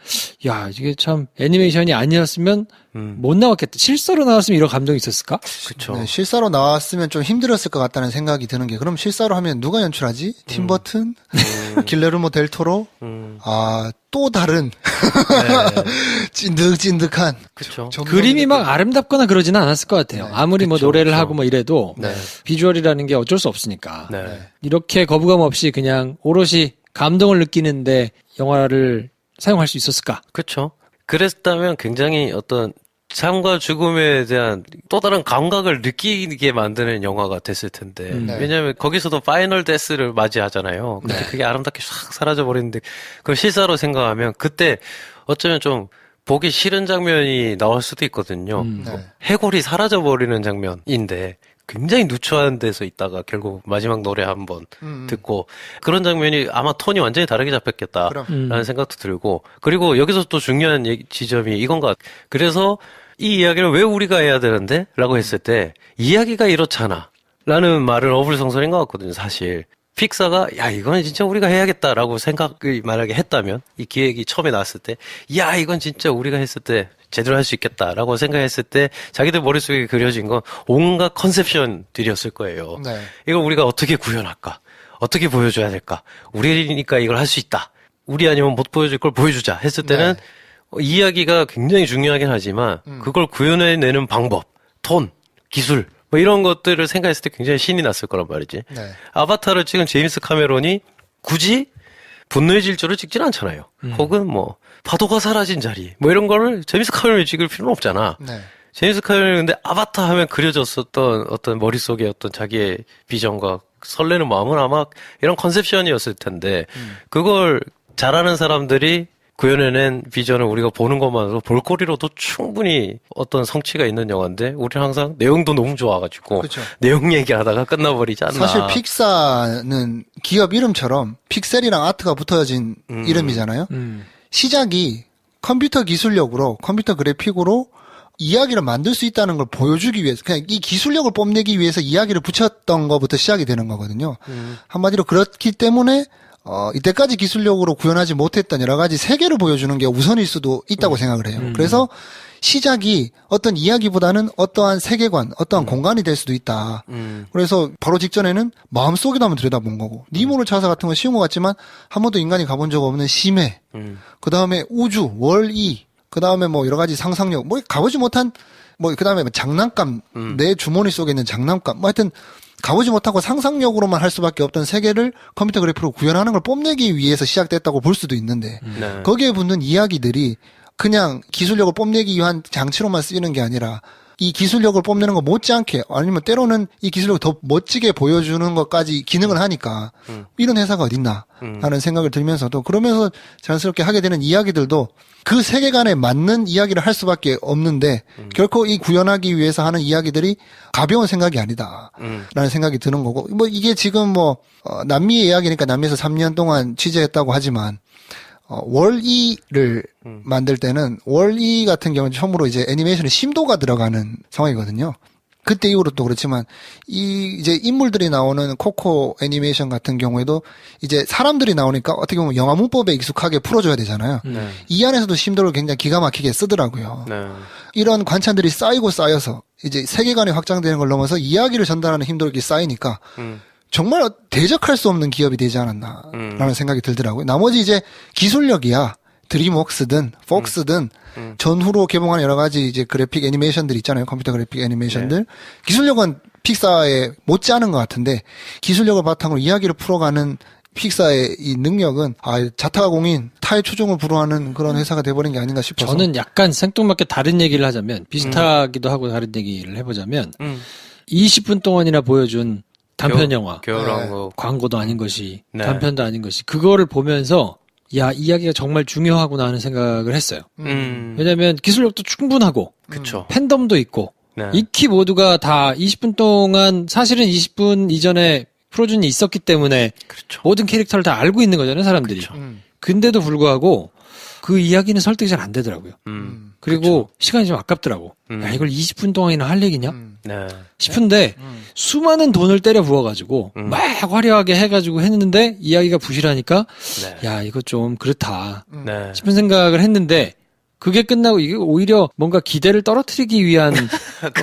야 이게 참 애니메이션이 아니었으면 못 나왔겠다. 실사로 나왔으면 이런 감동이 있었을까? 그렇죠. 네, 실사로 나왔으면 좀 힘들었을 것 같다는 생각이 드는 게 그럼 실사로 하면 누가 연출하지? 팀 버튼? 길레르모 델 토로? 또 다른 찐득찐득한 그렇죠. 그림이 막 아름답거나 그러지는 않았을 것 같아요. 아무리 뭐 그쵸, 노래를 그쵸. 하고 뭐 이래도 네. 비주얼이라는 게 어쩔 수 없으니까 네. 이렇게 거부감 없이 그냥 오롯이 감동을 느끼는데 영화를 사용할 수 있었을까? 그렇죠. 그랬다면 굉장히 어떤 삶과 죽음에 대한 또 다른 감각을 느끼게 만드는 영화가 됐을 텐데. 네. 왜냐하면 거기서도 파이널 데스를 맞이하잖아요. 근데 그게 아름답게 싹 사라져 버리는데 그걸 실사로 생각하면 그때 어쩌면 좀 보기 싫은 장면이 나올 수도 있거든요. 네. 해골이 사라져 버리는 장면인데 굉장히 누추한 데서 있다가 결국 마지막 노래 한번 듣고 그런 장면이 아마 톤이 완전히 다르게 잡혔겠다라는 생각도 들고 그리고 여기서 또 중요한 지점이 이건 것 같아요. 그래서 이 이야기를 왜 우리가 해야 되는데? 라고 했을 때 이야기가 이렇잖아 라는 말을 어불성설인 것 같거든요. 사실 픽사가 야 이건 진짜 우리가 해야겠다라고 생각을 만약에 했다면 이 기획이 처음에 나왔을 때 야 이건 진짜 우리가 했을 때 제대로 할 수 있겠다라고 생각했을 때 자기들 머릿속에 그려진 건 온갖 컨셉션들이었을 거예요. 네. 이걸 우리가 어떻게 구현할까? 어떻게 보여줘야 될까? 우리니까 이걸 할 수 있다. 우리 아니면 못 보여줄 걸 보여주자 했을 때는 이야기가 굉장히 중요하긴 하지만 그걸 구현해내는 방법, 톤, 기술 뭐 이런 것들을 생각했을 때 굉장히 신이 났을 거란 말이지. 네. 아바타를 찍은 제임스 카메론이 굳이 분노의 질주를 찍진 않잖아요. 혹은 뭐 파도가 사라진 자리 뭐 이런 거를 제임스 카메론이 찍을 필요는 없잖아. 네. 제임스 카메론이 근데 아바타 하면 그려졌었던 어떤 머릿속에 어떤 자기의 비전과 설레는 마음은 아마 이런 컨셉션이었을 텐데 그걸 잘하는 사람들이 구현해낸 비전을 우리가 보는 것만으로 볼거리로도 충분히 어떤 성취가 있는 영화인데 우리는 항상 내용도 너무 좋아가지고 그쵸. 내용 얘기하다가 끝나버리지 않나. 사실 픽사는 기업 이름처럼 픽셀이랑 아트가 붙어진 이름이잖아요. 시작이 컴퓨터 기술력으로 컴퓨터 그래픽으로 이야기를 만들 수 있다는 걸 보여주기 위해서 그냥 이 기술력을 뽐내기 위해서 이야기를 붙였던 것부터 시작이 되는 거거든요. 한마디로 그렇기 때문에 이때까지 기술력으로 구현하지 못했던 여러 가지 세계를 보여주는 게 우선일 수도 있다고 생각을 해요. 그래서 시작이 어떤 이야기보다는 어떠한 세계관, 어떠한 공간이 될 수도 있다. 그래서 바로 직전에는 마음속에도 한번 들여다본 거고 니모를 찾아 같은 건 쉬운 것 같지만 한 번도 인간이 가본 적 없는 심해, 그 다음에 우주, 월이, 그 다음에 뭐 여러 가지 상상력, 뭐 가보지 못한 뭐 그 다음에 장난감, 내 주머니 속에 있는 장난감, 뭐 하여튼 가보지 못하고 상상력으로만 할 수밖에 없던 세계를 컴퓨터 그래픽으로 구현하는 걸 뽐내기 위해서 시작됐다고 볼 수도 있는데 네. 거기에 붙는 이야기들이 그냥 기술력을 뽐내기 위한 장치로만 쓰이는 게 아니라 이 기술력을 뽐내는 거 못지않게 아니면 때로는 이 기술력을 더 멋지게 보여주는 것까지 기능을 하니까 이런 회사가 어딨나 하는 생각을 들면서도 그러면서 자연스럽게 하게 되는 이야기들도 그 세계관에 맞는 이야기를 할 수밖에 없는데 결코 이 구현하기 위해서 하는 이야기들이 가벼운 생각이 아니다 라는 생각이 드는 거고 뭐 이게 지금 뭐 남미의 이야기니까 남미에서 3년 동안 취재했다고 하지만 월이를 만들 때는 월이 같은 경우는 처음으로 이제 애니메이션에 심도가 들어가는 상황이거든요. 그때 이후로 또 그렇지만 이제 인물들이 나오는 코코 애니메이션 같은 경우에도 이제 사람들이 나오니까 어떻게 보면 영화 문법에 익숙하게 풀어줘야 되잖아요. 이 안에서도 심도를 굉장히 기가 막히게 쓰더라고요. 네. 이런 관찰들이 쌓이고 쌓여서 이제 세계관이 확장되는 걸 넘어서 이야기를 전달하는 힘도 이렇게 쌓이니까 정말 대적할 수 없는 기업이 되지 않았나라는 생각이 들더라고요. 나머지 이제 기술력이야 드림웍스든 폭스든 전후로 개봉한 여러 가지 이제 그래픽 애니메이션들 있잖아요. 컴퓨터 그래픽 애니메이션들. 네. 기술력은 픽사에 못지않은 것 같은데 기술력을 바탕으로 이야기를 풀어가는 픽사의 이 능력은 자타공인 타의 초종을 불허하는 그런 회사가 돼버린 게 아닌가 싶어서 저는 약간 생뚱맞게 다른 얘기를 하자면 비슷하기도 하고 다른 얘기를 해보자면 20분 동안이나 보여준 단편 영화, 겨울왕국. 광고도 아닌 것이, 네. 단편도 아닌 것이, 그거를 보면서, 야, 이야기가 정말 중요하구나 하는 생각을 했어요. 왜냐면 기술력도 충분하고, 그쵸. 팬덤도 있고, 네. 익히 모두가 다 20분 동안, 사실은 20분 이전에 프로준이 있었기 때문에, 그렇죠. 모든 캐릭터를 다 알고 있는 거잖아요, 사람들이. 근데도 불구하고, 그 이야기는 설득이 잘 안 되더라고요. 그리고 시간이 좀 아깝더라고. 야, 이걸 20분 동안이나 할 얘기냐? 네. 싶은데 수많은 돈을 때려 부어가지고 막 화려하게 해가지고 했는데 이야기가 부실하니까 네. 야 이거 좀 그렇다 네. 싶은 생각을 했는데 그게 끝나고 이게 오히려 뭔가 기대를 떨어뜨리기 위한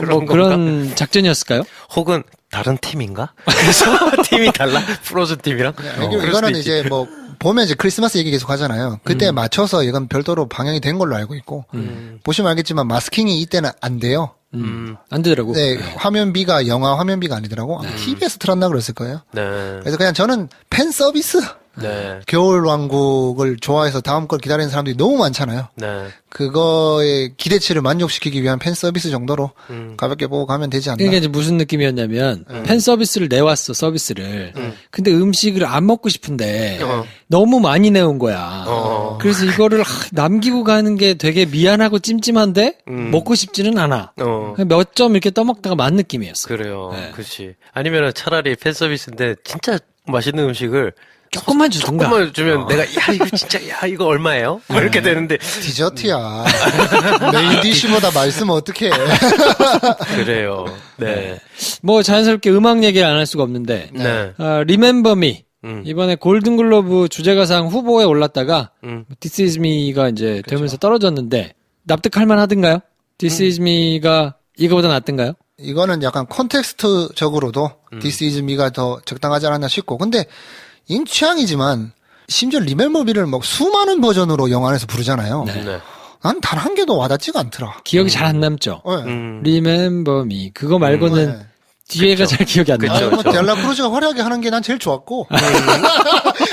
뭐 그런 작전이었을까요? 혹은 다른 팀인가? 그래서 팀이 달라? 프로즌 팀이랑? 이거는 이제 뭐 보면 이제 크리스마스 얘기 계속 하잖아요. 그때 맞춰서 이건 별도로 방영이 된 걸로 알고 있고 보시면 알겠지만 마스킹이 이때는 안 돼요. 안 되더라고. 네, 화면비가 영화 화면비가 아니더라고. TV에서 틀었나 그랬을 거예요. 네. 그래서 그냥 저는 팬 서비스. 네. 겨울왕국을 좋아해서 다음 걸 기다리는 사람들이 너무 많잖아요. 네. 그거의 기대치를 만족시키기 위한 팬 서비스 정도로 가볍게 보고 가면 되지 않나. 이게 이제 무슨 느낌이었냐면 팬 서비스를 내왔어 서비스를. 근데 음식을 안 먹고 싶은데 너무 많이 내온 거야. 그래서 이거를 남기고 가는 게 되게 미안하고 찜찜한데 먹고 싶지는 않아. 몇 점 이렇게 떠먹다가 만 느낌이었어. 그래요. 네. 그렇지. 아니면은 차라리 팬 서비스인데 진짜 맛있는 음식을 조금만 주던가. 조금만 주면 내가 야 이거 진짜 야 이거 얼마예요? 뭐 이렇게 되는데 디저트야. 메인 디쉬보다 맛있으면 어떡해. 그래요. 네. 뭐 자연스럽게 음악 얘기를 안 할 수가 없는데 네. Remember Me 이번에 골든글로브 주제가상 후보에 올랐다가 This Is Me가 이제 되면서 떨어졌는데 납득할 만하던가요? This Is Me가 이거보다 낫던가요? 이거는 약간 콘텍스트적으로도 This is me가 더 적당하지 않았나 싶고 근데 인 취향이지만 심지어 리멤버미를 막 수많은 버전으로 영화 안에서 부르잖아요. 네. 난 단 한 개도 와닿지가 않더라. 기억이 잘 안 남죠? 네. Remember Me 그거 말고는 네. 뒤에가 잘 기억이 안 나요. 그쵸, 그쵸. 델라 크루즈가 화려하게 하는 게 난 제일 좋았고.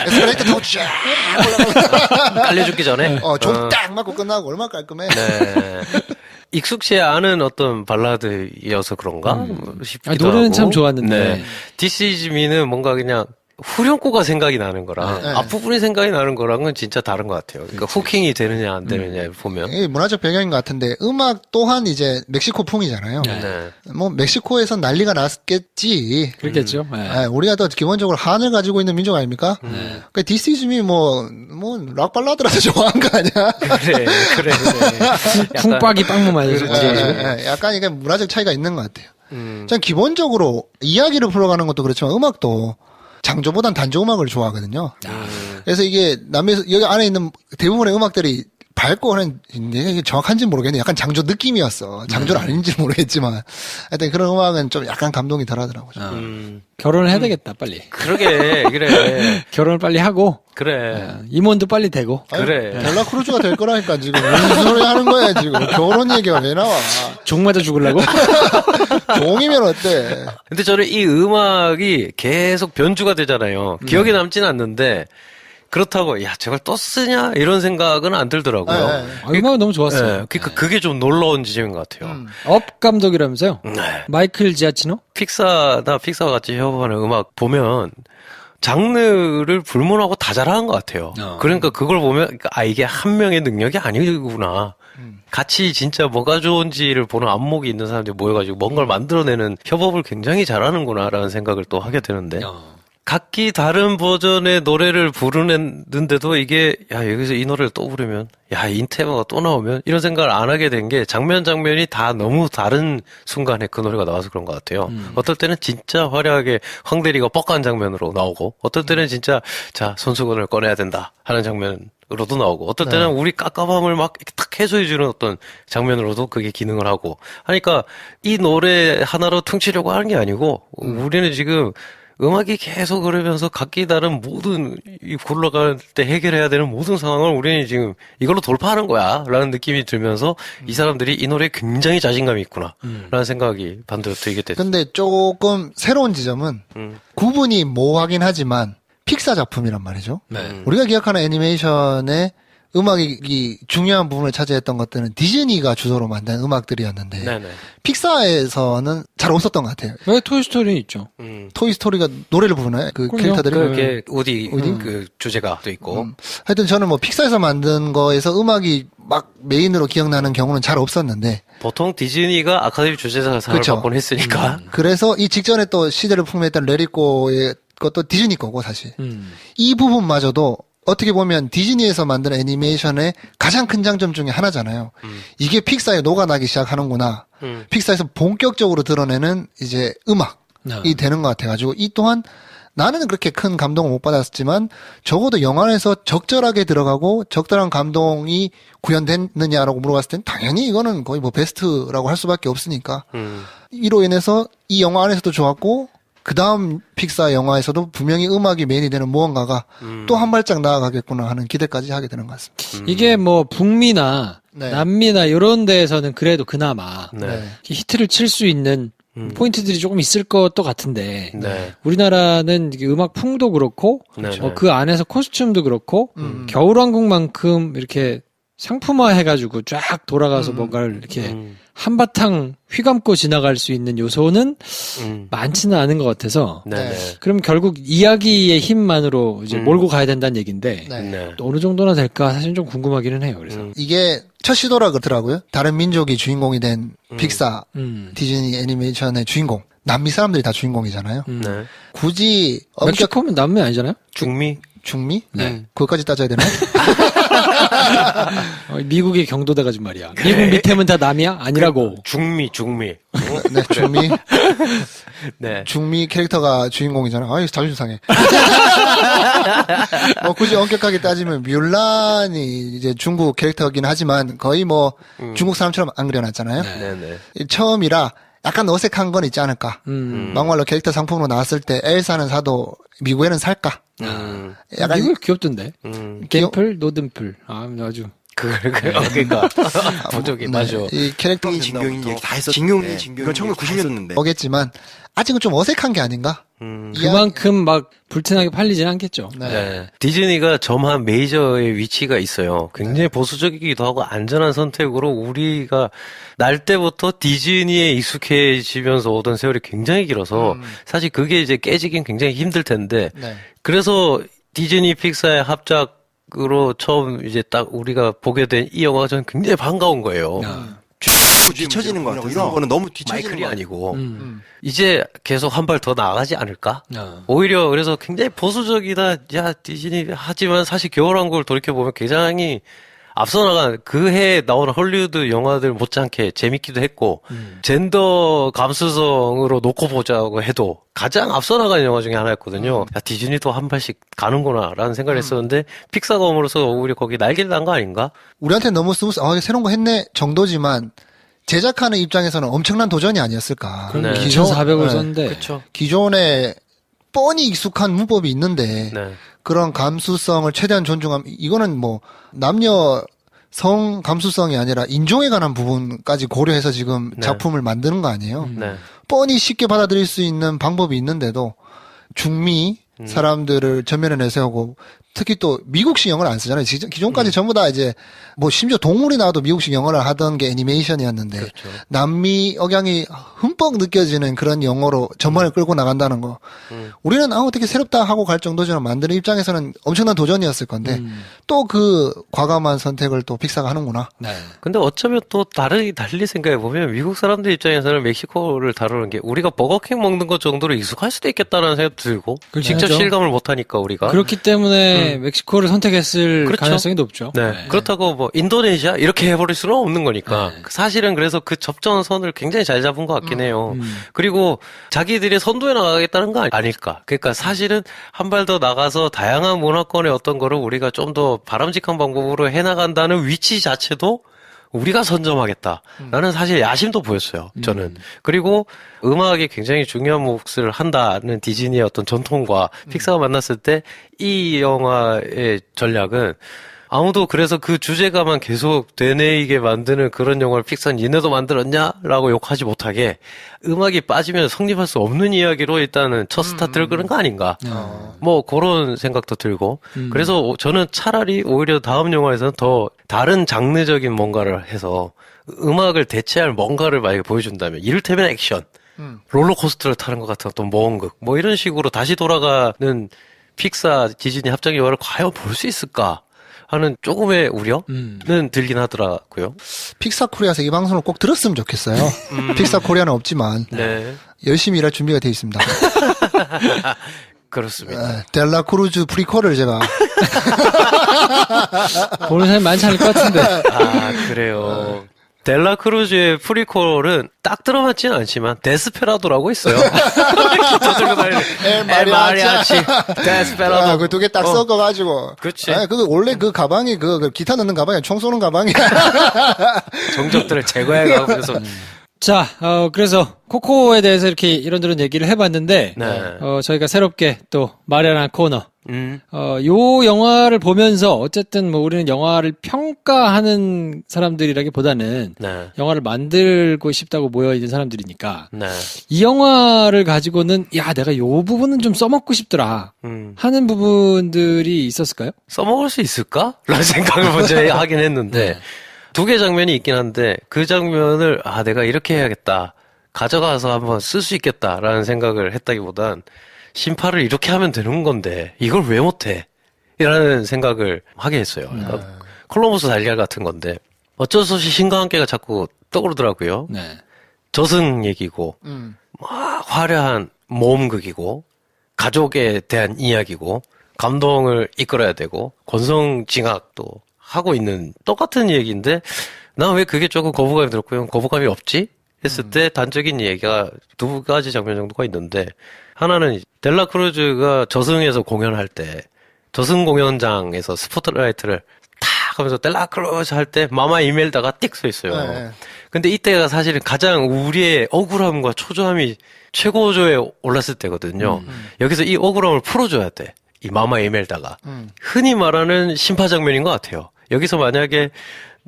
에스컬레이터 타고 쫙 깔려 죽기 전에. 종 딱 맞고 끝나고 얼마나 깔끔해. 네. 익숙치 않은 어떤 발라드여서 그런가 싶기도 하고. 노래는 참 좋았는데. 네. This Is Me는 뭔가 그냥 후렴구가 생각이 나는 거랑 네. 앞부분이 생각이 나는 거랑은 진짜 다른 것 같아요. 그러니까 후킹이 되느냐 안 되느냐를 보면. 이게 문화적 배경인 것 같은데 음악 또한 이제 멕시코풍이잖아요. 네. 뭐 멕시코에선 난리가 났겠지. 그렇겠죠. 예. 우리가 또 기본적으로 한을 가지고 있는 민족 아닙니까? 그러니까 This Is Me 뭐 락발라드라서 좋아한 거 아니야? 그래. 쿵빡이 빵무 맞아서. 약간 이게 문화적 차이가 있는 것 같아요. 전 기본적으로 이야기를 풀어가는 것도 그렇지만 음악도 장조보단 단조 음악을 좋아하거든요. 그래서 이게 남미에서 여기 안에 있는 대부분의 음악들이 밝고 하는 이게 정확한지 모르겠네. 약간 장조 느낌이었어. 장조는 아닌지 모르겠지만 하여튼 그런 음악은 좀 약간 감동이 덜하더라고요. 결혼을 해야 되겠다, 빨리. 그러게, 그래. 결혼을 빨리 하고, 그래. 임원도 빨리 되고. 그래. 델라 크루즈가 될 거라니까 지금 무슨 소리 하는 거야 지금. 결혼 얘기가 왜 나와? 종 맞아 죽으려고? 종이면 어때? 근데 저는 이 음악이 계속 변주가 되잖아요. 기억에 남진 않는데, 그렇다고, 야, 저걸 또 쓰냐? 이런 생각은 안 들더라고요. 음악은 너무 좋았어요. 네, 그러니까 그게 좀 놀라운 지점인 것 같아요. 업 감독이라면서요? 네. 마이클 지아치노? 픽사와 같이 협업하는 음악 보면 장르를 불문하고 다 잘하는 것 같아요. 그러니까 그걸 보면 이게 한 명의 능력이 아니구나. 같이 진짜 뭐가 좋은지를 보는 안목이 있는 사람들이 모여가지고 뭔가를 만들어내는 협업을 굉장히 잘하는구나라는 생각을 또 하게 되는데 각기 다른 버전의 노래를 부르는데도 이게 야 여기서 이 노래를 또 부르면 야 이 테마가 또 나오면 이런 생각을 안 하게 된 게 장면이 다 너무 다른 순간에 그 노래가 나와서 그런 것 같아요. 어떨 때는 진짜 화려하게 황대리가 뻑한 장면으로 나오고 어떨 때는 진짜 자 손수건을 꺼내야 된다 하는 장면으로도 나오고 어떨 때는 우리 깝깝함을 막 탁 해소해주는 어떤 장면으로도 그게 기능을 하고 하니까 이 노래 하나로 퉁치려고 하는 게 아니고 우리는 지금 음악이 계속 그러면서 각기 다른 모든 이 굴러갈 때 해결해야 되는 모든 상황을 우리는 지금 이걸로 돌파하는 거야 라는 느낌이 들면서 이 사람들이 이 노래에 굉장히 자신감이 있구나 라는 생각이 반대로 들게 됐어요. 근데 조금 새로운 지점은 구분이 모호하긴 하지만 픽사 작품이란 말이죠. 우리가 기억하는 애니메이션의 음악이 중요한 부분을 차지했던 것들은 디즈니가 주도로 만든 음악들이었는데 네네. 픽사에서는 잘 없었던 것 같아요. 왜 토이스토리는 있죠? 토이스토리가 노래를 부르나요? 그 그럼요. 캐릭터들이? 그게 우디 그 주제가 또 있고 하여튼 저는 뭐 픽사에서 만든 거에서 음악이 막 메인으로 기억나는 경우는 잘 없었는데 보통 디즈니가 아카데미 주제상을 그렇죠. 받곤 했으니까 그래서 이 직전에 또 시대를 풍미했던 레리코의 것도 디즈니 거고 사실 이 부분마저도 어떻게 보면 디즈니에서 만든 애니메이션의 가장 큰 장점 중에 하나잖아요. 이게 픽사에 녹아나기 시작하는구나. 픽사에서 본격적으로 드러내는 이제 음악이 되는 것 같아가지고 이 또한 나는 그렇게 큰 감동을 못 받았지만 적어도 영화에서 적절하게 들어가고 적절한 감동이 구현됐느냐라고 물어봤을 땐 당연히 이거는 거의 뭐 베스트라고 할 수밖에 없으니까 이로 인해서 이 영화 안에서도 좋았고 그 다음 픽사 영화에서도 분명히 음악이 메인이 되는 무언가가 또 한 발짝 나아가겠구나 하는 기대까지 하게 되는 것 같습니다. 이게 뭐 북미나 네. 남미나 이런 데에서는 그래도 그나마 네. 히트를 칠 수 있는 포인트들이 조금 있을 것도 같은데 네. 우리나라는 이게 음악 풍도 그렇고 네. 그 안에서 코스튬도 그렇고 겨울왕국만큼 이렇게 상품화 해가지고 쫙 돌아가서 뭔가를 이렇게 한바탕 휘감고 지나갈 수 있는 요소는 많지는 않은 것 같아서 네네. 그럼 결국 이야기의 힘만으로 이제 몰고 가야 된다는 얘기인데 네. 네. 또 어느 정도나 될까 사실 좀 궁금하기는 해요. 그래서 이게 첫 시도라 그러더라고요. 다른 민족이 주인공이 된 픽사 디즈니 애니메이션의 주인공. 남미 사람들이 다 주인공이잖아요. 네. 굳이 멕시코면 남미 아니잖아요? 중미? 네. 그것까지 따져야 되나요? 미국의 경도대가 좀 말이야. 미국 밑에면 다 남이야? 아니라고. 중미. 네, 중미. 네. 중미 캐릭터가 주인공이잖아. 아유, 자존심 상해. 뭐 굳이 엄격하게 따지면 뮬란이 이제 중국 캐릭터긴 하지만 거의 뭐 중국 사람처럼 안 그려놨잖아요. 네네. 처음이라 약간 어색한 건 있지 않을까. 막말로 캐릭터 상품으로 나왔을 때 엘사는 사도 미국에는 살까. 약간 미국 귀엽던데. 음. dimple, 노 딤플. 아, 아주. 그러니까 보조개 맞아. 이 캐릭터 이 진경인 얘기 다 했었. 진경이 이건 1990년인데. 거겠지만 아직은 좀 어색한 게 아닌가? 그만큼 막 불티나게 팔리진 않겠죠. 네. 디즈니가 점한 메이저의 위치가 있어요. 굉장히 보수적이기도 하고 안전한 선택으로 우리가 날 때부터 디즈니에 익숙해지면서 오던 세월이 굉장히 길어서 사실 그게 이제 깨지긴 굉장히 힘들 텐데 네. 그래서 디즈니 픽사의 합작으로 처음 이제 딱 우리가 보게 된 이 영화가 저는 굉장히 반가운 거예요. 뒤처지는 것 같아요. 이런 거는 너무 뒤처지는 마이클이 것 같아요. 아니고 이제 계속 한 발 더 나아가지 않을까? 오히려 그래서 굉장히 보수적이다. 야 디즈니 하지만 사실 겨울왕국을 돌이켜 보면 굉장히 앞서 나간 그 해에 나온 헐리우드 영화들 못지않게 재밌기도 했고 젠더 감수성으로 놓고 보자고 해도 가장 앞서 나간 영화 중에 하나였거든요. 야 디즈니도 한 발씩 가는구나라는 생각을 했었는데 픽사가 옴으로써 오히려 거기 날개를 난 거 아닌가? 우리한테 너무 스무스, 새로운 거 했네 정도지만 제작하는 입장에서는 엄청난 도전이 아니었을까. 그럼 네. 2,400을 썼는데. 그렇죠. 기존에 뻔히 익숙한 문법이 있는데 네. 그런 감수성을 최대한 존중함. 이거는 뭐 남녀 성 감수성이 아니라 인종에 관한 부분까지 고려해서 지금 네. 작품을 만드는 거 아니에요. 네. 뻔히 쉽게 받아들일 수 있는 방법이 있는데도 중미 사람들을 전면에 내세우고 특히 또 미국식 영어를 안 쓰잖아요. 기존까지 전부 다 이제 뭐 심지어 동물이 나와도 미국식 영어를 하던 게 애니메이션이었는데 그렇죠. 남미 억양이 흠뻑 느껴지는 그런 영어로 전반을 끌고 나간다는 거. 우리는 어떻게 새롭다 하고 갈 정도지만 만드는 입장에서는 엄청난 도전이었을 건데 또 그 과감한 선택을 또 픽사가 하는구나. 네. 근데 어쩌면 또 달리 생각해 보면 미국 사람들 입장에서는 멕시코를 다루는 게 우리가 버거킹 먹는 것 정도로 익숙할 수도 있겠다는 생각도 들고 그렇죠. 직접 실감을 못 하니까 우리가 그렇기 때문에 멕시코를 선택했을 그렇죠. 가능성이 높죠. 네. 그렇다고 뭐 인도네시아 이렇게 해버릴 수는 없는 거니까 사실은 그래서 그 접전선을 굉장히 잘 잡은 것 같긴 해요. 그리고 자기들이 선두에 나가겠다는 거 아닐까. 그러니까 사실은 한 발 더 나가서 다양한 문화권의 어떤 거를 우리가 좀 더 바람직한 방법으로 해나간다는 위치 자체도 우리가 선점하겠다라는 사실 야심도 보였어요. 저는. 그리고 음악이 굉장히 중요한 몫을 한다는 디즈니의 어떤 전통과 픽사가 만났을 때 이 영화의 전략은 아무도 그래서 그 주제가만 계속 되뇌이게 만드는 그런 영화를 픽사는 얘네도 만들었냐? 라고 욕하지 못하게 음악이 빠지면 성립할 수 없는 이야기로 일단은 첫 스타트를 끄는 거 아닌가. 뭐 그런 생각도 들고. 그래서 저는 차라리 오히려 다음 영화에서는 더 다른 장르적인 뭔가를 해서 음악을 대체할 뭔가를 만약에 보여준다면 이를테면 액션. 롤러코스터를 타는 것 같은 어떤 모험극. 뭐 이런 식으로 다시 돌아가는 픽사 디즈니 합작 영화를 과연 볼 수 있을까? 하는 조금의 우려는 들긴 하더라고요. 픽사 코리아에서 이 방송을 꼭 들었으면 좋겠어요. 픽사 코리아는 없지만 네. 열심히 일할 준비가 돼 있습니다. 그렇습니다. 델라 크루즈 프리퀄을 제가 보는 사람이 많지 않을 것 같은데. 아, 그래요. 델라 크루즈의 프리퀄은 딱 들어맞지는 않지만 데스페라도라고 있어요. 기타 들고 다니는 엘 마리아치 데스페라도. 그 두 개 딱 섞어가지고. 그치. 그 원래 그 가방이 그 기타 넣는 가방이야. 총 쏘는 가방이야. 정적들을 제거해가고 그래서 자, 그래서 코코에 대해서 이렇게 이런저런 얘기를 해봤는데, 네. 저희가 새롭게 또 마련한 코너. 요 영화를 보면서 어쨌든 뭐 우리는 영화를 평가하는 사람들이라기보다는 네. 영화를 만들고 싶다고 모여있는 사람들이니까 네. 이 영화를 가지고는 야 내가 요 부분은 좀 써먹고 싶더라 하는 부분들이 있었을까요? 써먹을 수 있을까? 라는 생각을 먼저 하긴 했는데 두 개 장면이 있긴 한데 그 장면을 내가 이렇게 해야겠다. 가져가서 한번 쓸 수 있겠다라는 생각을 했다기보단 심파를 이렇게 하면 되는 건데 이걸 왜 못해? 이라는 생각을 하게 했어요. 그러니까 콜럼버스 달걀 같은 건데 어쩔 수 없이 신과 함께가 자꾸 떠오르더라고요. 네. 저승 얘기고 막 화려한 모험극이고 가족에 대한 이야기고 감동을 이끌어야 되고 권성징악도 하고 있는 똑같은 얘기인데 난 왜 그게 조금 거부감이 들었고요. 거부감이 없지? 했을 때 단적인 얘기가 두 가지 장면 정도가 있는데 하나는 델라 크루즈가 저승에서 공연할 때 저승 공연장에서 스포트라이트를 탁 하면서 델라 크루즈 할 때 마마 이멜다가 띡 서 있어요. 네. 근데 이때가 사실은 가장 우리의 억울함과 초조함이 최고조에 올랐을 때거든요. 여기서 이 억울함을 풀어줘야 돼. 이 마마 이멜다가. 흔히 말하는 심파 장면인 것 같아요. 여기서 만약에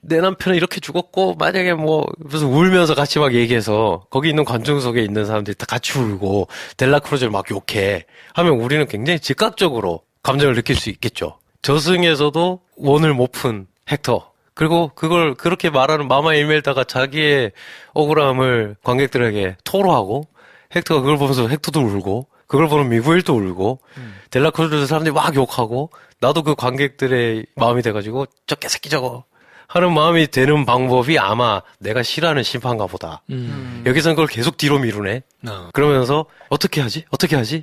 내 남편은 이렇게 죽었고 만약에 뭐 무슨 울면서 같이 막 얘기해서 거기 있는 관중석에 있는 사람들이 다 같이 울고 델라크루즈를 막 욕해 하면 우리는 굉장히 즉각적으로 감정을 느낄 수 있겠죠. 저승에서도 원을 못 푼 헥터, 그리고 그걸 그렇게 말하는 마마 이멜다가 자기의 억울함을 관객들에게 토로하고 헥터가 그걸 보면서 헥터도 울고 그걸 보는 미구엘도 울고 델라크루즈 사람들이 막 욕하고 나도 그 관객들의 마음이 돼가지고 저 개새끼 저거 하는 마음이 되는 방법이 아마 내가 싫어하는 심판가 보다. 여기서는 그걸 계속 뒤로 미루네. 그러면서 어떻게 하지?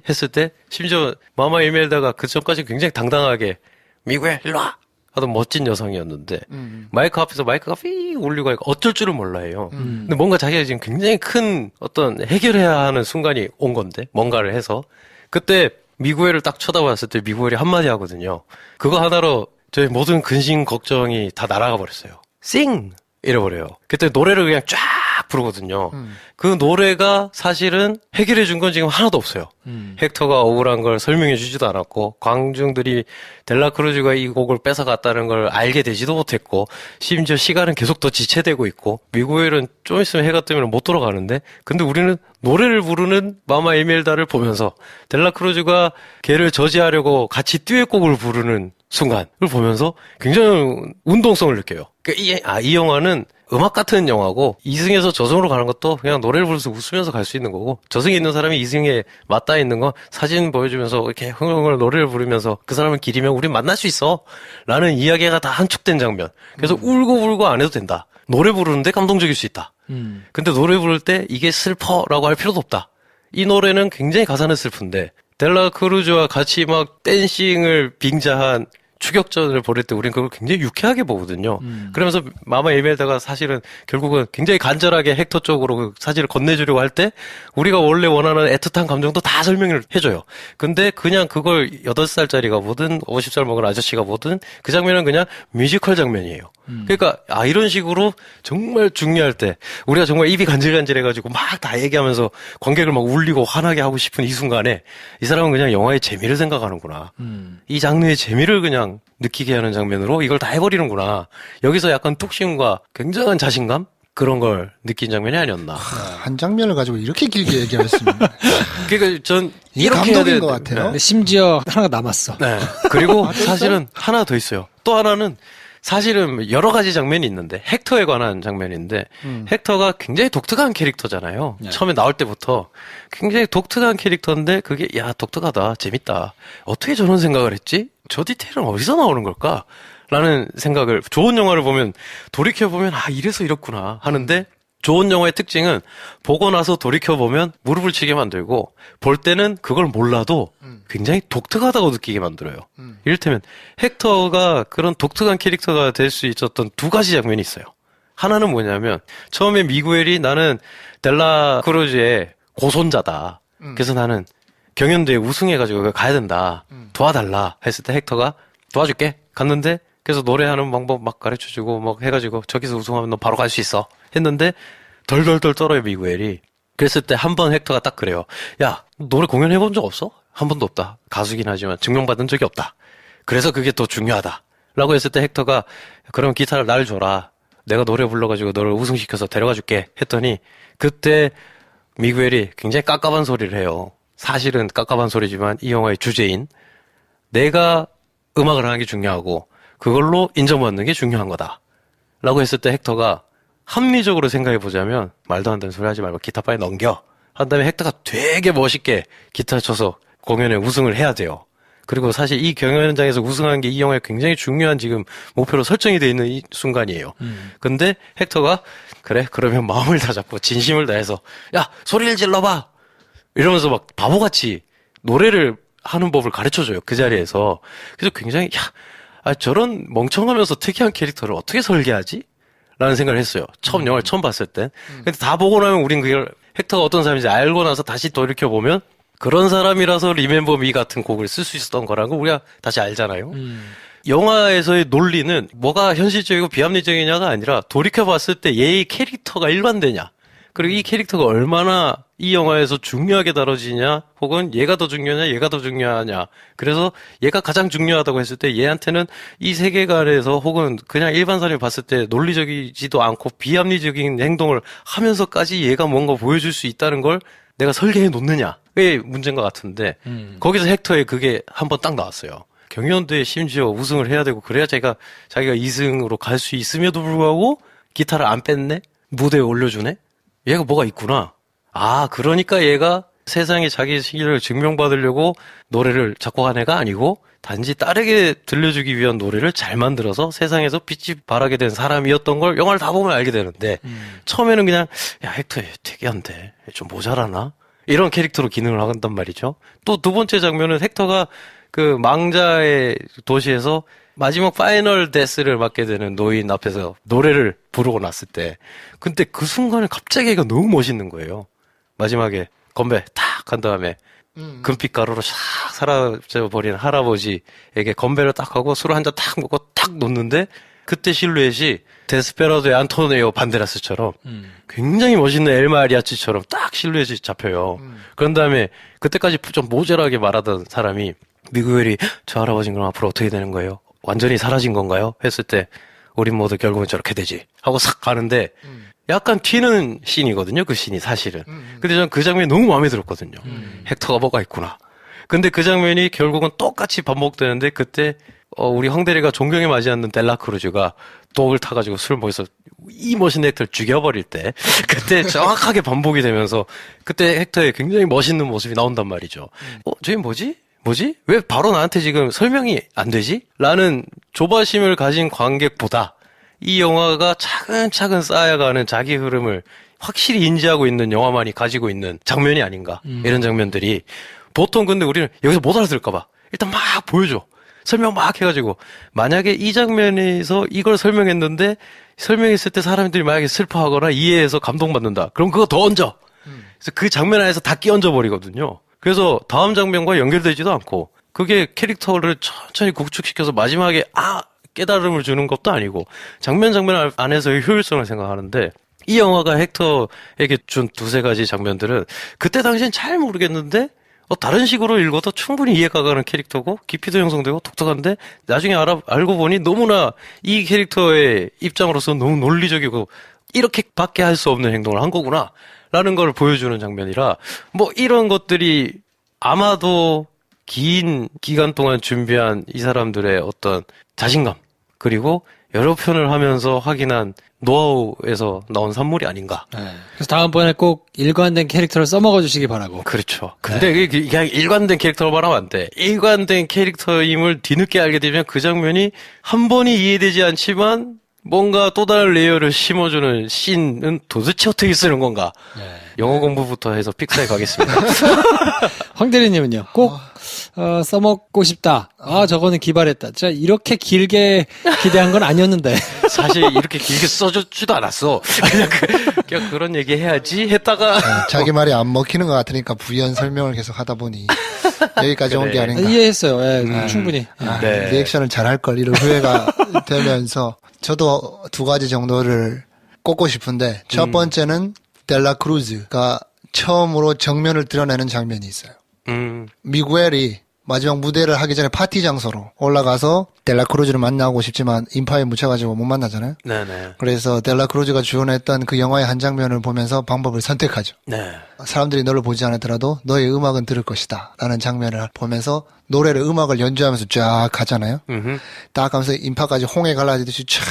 했을 때 심지어 마마 이멜다가 그 전까지 굉장히 당당하게 미구엘 일로 와! 하던 멋진 여성이었는데 마이크 앞에서 마이크가 휘 울리고 하니까 어쩔 줄을 몰라 해요. 근데 뭔가 자기가 지금 굉장히 큰 어떤 해결해야 하는 순간이 온 건데 뭔가를 해서 그때 미구엘을 딱 쳐다봤을 때 미구엘이 한마디 하거든요. 그거 하나로 저희 모든 근심 걱정이 다 날아가 버렸어요. 싱! 이래버려요. 그때 노래를 그냥 쫙 부르거든요. 그 노래가 사실은 해결해 준 건 지금 하나도 없어요. 헥터가 억울한 걸 설명해 주지도 않았고 관중들이 델라크루즈가 이 곡을 뺏어갔다는 걸 알게 되지도 못했고 심지어 시간은 계속 더 지체되고 있고 미구엘은 좀 있으면 해가 뜨면 못 돌아가는데 근데 우리는 노래를 부르는 마마 에멜다를 보면서 델라크루즈가 걔를 저지하려고 같이 듀엣곡을 부르는 순간을 보면서 굉장히 운동성을 느껴요. 그러니까 이 영화는 음악 같은 영화고 이승에서 저승으로 가는 것도 그냥 노래를 부르면서 웃으면서 갈 수 있는 거고 저승에 있는 사람이 이승에 맞닿아 있는 건 사진 보여주면서 이렇게 흥얼흥얼 노래를 부르면서 그 사람을 기리면 우린 만날 수 있어 라는 이야기가 다 함축된 장면. 그래서 울고 안 해도 된다. 노래 부르는데 감동적일 수 있다. 근데 노래 부를 때 이게 슬퍼라고 할 필요도 없다. 이 노래는 굉장히 가사는 슬픈데 델라크루즈와 같이 막 댄싱을 빙자한 추격전을 벌일 때 우리는 그걸 굉장히 유쾌하게 보거든요. 그러면서 마마 에멜다가 사실은 결국은 굉장히 간절하게 헥터 쪽으로 그 사진을 건네주려고 할 때 우리가 원래 원하는 애틋한 감정도 다 설명을 해줘요. 근데 그냥 그걸 8살짜리가 보든 50살 먹은 아저씨가 보든 그 장면은 그냥 뮤지컬 장면이에요. 그러니까 이런 식으로 정말 중요할 때 우리가 정말 입이 간질간질해가지고 막 다 얘기하면서 관객을 막 울리고 화나게 하고 싶은 이 순간에 이 사람은 그냥 영화의 재미를 생각하는구나. 이 장르의 재미를 그냥 느끼게 하는 장면으로 이걸 다 해버리는구나. 여기서 약간 뚝심과 굉장한 자신감? 그런 걸 느낀 장면이 아니었나. 한 장면을 가지고 이렇게 길게 얘기하셨으면 그러니까 전 이게 이렇게 감독인 것 같아요. 근데 심지어 하나가 남았어. 네. 그리고 사실은 하나 더 있어요. 또 하나는 사실은 여러 가지 장면이 있는데 헥터에 관한 장면인데 헥터가 굉장히 독특한 캐릭터잖아요. 네. 처음에 나올 때부터 굉장히 독특한 캐릭터인데 그게 야 독특하다 재밌다 어떻게 저런 생각을 했지? 저 디테일은 어디서 나오는 걸까? 라는 생각을 좋은 영화를 보면 돌이켜보면 이래서 이렇구나 하는데 좋은 영화의 특징은 보고 나서 돌이켜보면 무릎을 치게 만들고 볼 때는 그걸 몰라도 굉장히 독특하다고 느끼게 만들어요. 이를테면 헥터가 그런 독특한 캐릭터가 될 수 있었던 두 가지 장면이 있어요. 하나는 뭐냐면 처음에 미구엘이 나는 델라크루즈의 고손자다. 그래서 나는 경연대회 우승해가지고 가야 된다. 도와달라 했을 때 헥터가 도와줄게. 갔는데 그래서 노래하는 방법 막 가르쳐주고 막 해가지고 저기서 우승하면 너 바로 갈 수 있어 했는데 덜덜덜 떨어요 미구엘이. 그랬을 때 한 번 헥터가 딱 그래요. 야 노래 공연해본 적 없어? 한 번도 없다. 가수긴 하지만 증명받은 적이 없다. 그래서 그게 더 중요하다 라고 했을 때 헥터가 그럼 기타를 날 줘라. 내가 노래 불러가지고 너를 우승시켜서 데려가줄게 했더니 그때 미구엘이 굉장히 깝깝한 소리를 해요. 사실은 깝깝한 소리지만 이 영화의 주제인 내가 음악을 하는 게 중요하고 그걸로 인정받는 게 중요한 거다 라고 했을 때 헥터가 합리적으로 생각해보자면 말도 안 되는 소리 하지 말고 기타 빨리 넘겨 한 다음에 헥터가 되게 멋있게 기타 쳐서 공연에 우승을 해야 돼요. 그리고 사실 이 경연장에서 우승하는 게 이 영화의 굉장히 중요한 지금 목표로 설정이 되어 있는 이 순간이에요. 근데 헥터가 그래 그러면 마음을 다 잡고 진심을 다해서 야 소리를 질러봐 이러면서 막 바보같이 노래를 하는 법을 가르쳐줘요. 그 자리에서. 그래서 굉장히 저런 멍청하면서 특이한 캐릭터를 어떻게 설계하지? 라는 생각을 했어요. 영화를 처음 봤을 때. 근데 다 보고 나면 우린 그걸 헥터가 어떤 사람인지 알고 나서 다시 돌이켜보면 그런 사람이라서 리멤버 미 같은 곡을 쓸 수 있었던 거라는 걸 우리가 다시 알잖아요. 영화에서의 논리는 뭐가 현실적이고 비합리적이냐가 아니라 돌이켜봤을 때 얘의 캐릭터가 일관되냐. 그리고 이 캐릭터가 얼마나 이 영화에서 중요하게 다뤄지냐, 혹은 얘가 더 중요하냐, 얘가 더 중요하냐. 그래서 얘가 가장 중요하다고 했을 때 얘한테는 이 세계관에서 혹은 그냥 일반 사람이 봤을 때 논리적이지도 않고 비합리적인 행동을 하면서까지 얘가 뭔가 보여줄 수 있다는 걸 내가 설계해 놓느냐의 문제인 것 같은데, 거기서 헥터의 그게 한번 딱 나왔어요. 경연대회 심지어 우승을 해야 되고 그래야 자기가 2승으로 갈 수 있음에도 불구하고 기타를 안 뺐네? 무대에 올려주네? 얘가 뭐가 있구나. 아, 그러니까 얘가 세상에 자기 실력을 증명받으려고 노래를 작곡한 애가 아니고 단지 딸에게 들려주기 위한 노래를 잘 만들어서 세상에서 빛이 발하게 된 사람이었던 걸 영화를 다 보면 알게 되는데 처음에는 그냥 야, 헥터 특이한데 좀 모자라나? 이런 캐릭터로 기능을 한단 말이죠. 또 두 번째 장면은 헥터가 그 망자의 도시에서 마지막 파이널 데스를 맡게 되는 노인 앞에서 노래를 부르고 났을 때, 근데 그 순간에 갑자기 얘가 너무 멋있는 거예요. 마지막에 건배 탁 한 다음에 금빛 가루로 샥 사라져버린 할아버지에게 건배를 딱 하고 술 한 잔 탁 먹고 탁 놓는데, 그때 실루엣이 데스페라도의 안토니오 반데라스처럼 굉장히 멋있는 엘마 아리아치처럼 딱 실루엣이 잡혀요. 그런 다음에 그때까지 좀 모자라게 말하던 사람이 미구엘이 저 할아버지는 그럼 앞으로 어떻게 되는 거예요? 완전히 사라진 건가요? 했을 때 우린 모두 결국은 저렇게 되지 하고 싹 가는데 약간 튀는 씬이거든요. 그 씬이 사실은. 근데 저는 그 장면이 너무 마음에 들었거든요. 헥터가 뭐가 있구나. 근데 그 장면이 결국은 똑같이 반복되는데, 그때 우리 황대리가 존경에 맞지 않는 델라크루즈가 독을 타가지고 술 먹어서 이 멋있는 헥터를 죽여버릴 때, 그때 정확하게 반복이 되면서 그때 헥터의 굉장히 멋있는 모습이 나온단 말이죠. 저게 뭐지? 왜 바로 나한테 지금 설명이 안 되지? 라는 조바심을 가진 관객보다 이 영화가 차근차근 쌓여가는 자기 흐름을 확실히 인지하고 있는 영화만이 가지고 있는 장면이 아닌가. 이런 장면들이. 보통 근데 우리는 여기서 못 알아들을까봐 일단 막 보여줘. 설명 막 해가지고, 만약에 이 장면에서 이걸 설명했는데 설명했을 때 사람들이 만약에 슬퍼하거나 이해해서 감동받는다. 그럼 그거 더 얹어. 그래서 그 장면 안에서 다 끼얹어 버리거든요. 그래서 다음 장면과 연결되지도 않고, 그게 캐릭터를 천천히 구축시켜서 마지막에 깨달음을 주는 것도 아니고, 장면 안에서의 효율성을 생각하는데, 이 영화가 헥터에게 준 두세 가지 장면들은 그때 당시엔 잘 모르겠는데 다른 식으로 읽어도 충분히 이해가 가는 캐릭터고 깊이도 형성되고 독특한데, 나중에 알고 보니 너무나 이 캐릭터의 입장으로서 너무 논리적이고 이렇게밖에 할 수 없는 행동을 한 거구나 라는 걸 보여주는 장면이라, 뭐 이런 것들이 아마도 긴 기간 동안 준비한 이 사람들의 어떤 자신감, 그리고 여러 편을 하면서 확인한 노하우에서 나온 산물이 아닌가. 네. 그래서 다음번에 꼭 일관된 캐릭터를 써먹어 주시기 바라고. 그렇죠. 근데 그냥 일관된 캐릭터로 말하면 안 돼. 일관된 캐릭터임을 뒤늦게 알게 되면 그 장면이 한 번이 이해되지 않지만 뭔가 또 다른 레이어를 심어주는 씬은 도대체 어떻게 쓰는 건가. 네. 영어 공부부터 해서 픽사에 가겠습니다. 황대리님은요? 꼭 써먹고 싶다. 저거는 기발했다. 진짜 이렇게 길게 기대한 건 아니었는데. 사실 이렇게 길게 써주지도 않았어. 그냥 그런 얘기 해야지 했다가. 자기 말이 안 먹히는 것 같으니까 부연 설명을 계속 하다 보니 여기까지 온 게 아닌가. 이해했어요. 충분히. 네. 리액션을 잘할 걸 이런 후회가 되면서, 저도 두 가지 정도를 꼽고 싶은데, 첫 번째는 델라크루즈가 처음으로 정면을 드러내는 장면이 있어요. 미구엘이 마지막 무대를 하기 전에 파티 장소로 올라가서 델라크루즈를 만나고 싶지만 인파에 묻혀가지고 못 만나잖아요. 네네. 그래서 델라크루즈가 주연했던 그 영화의 한 장면을 보면서 방법을 선택하죠. 네. 사람들이 너를 보지 않더라도 너의 음악은 들을 것이다 라는 장면을 보면서 음악을 연주하면서 쫙 가잖아요. 딱 가면서 인파까지 홍해 갈라지듯이 쫙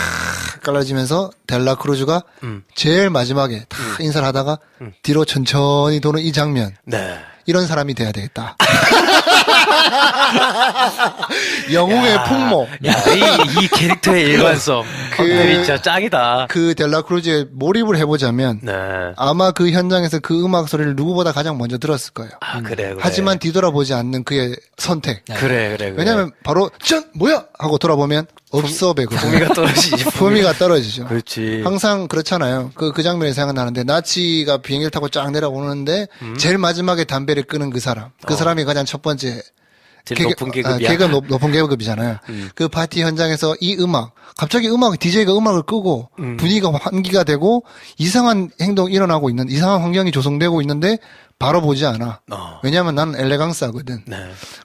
갈라지면서 델라크루즈가 제일 마지막에 탁 인사를 하다가 뒤로 천천히 도는 이 장면. 네. 이런 사람이 돼야 되겠다. 영웅의 풍모. 이 캐릭터의 일관성. 진짜 짱이다. 그 델라크루즈에 몰입을 해보자면, 네. 아마 그 현장에서 그 음악 소리를 누구보다 가장 먼저 들었을 거예요. 그래. 하지만 뒤돌아보지 않는 그의 선택. 그래. 왜냐면 바로 뭐야 하고 돌아보면 없어 배고. 품위가 떨어지지. 품위가 떨어지죠. 그렇지. 항상 그렇잖아요. 그 장면이 생각나는데, 나치가 비행기를 타고 쫙 내려오는데 제일 마지막에 담배를 끄는 그 사람. 그 사람이 가장 첫 번째 제일 높은 계급이야. 개그 높은 계급이잖아요. 그 파티 현장에서 이 갑자기 DJ가 음악을 끄고 분위기가 환기가 되고 이상한 행동이 일어나고 있는, 이상한 환경이 조성되고 있는데 바로 보지 않아. 왜냐하면 나는 엘레강스하거든. 네.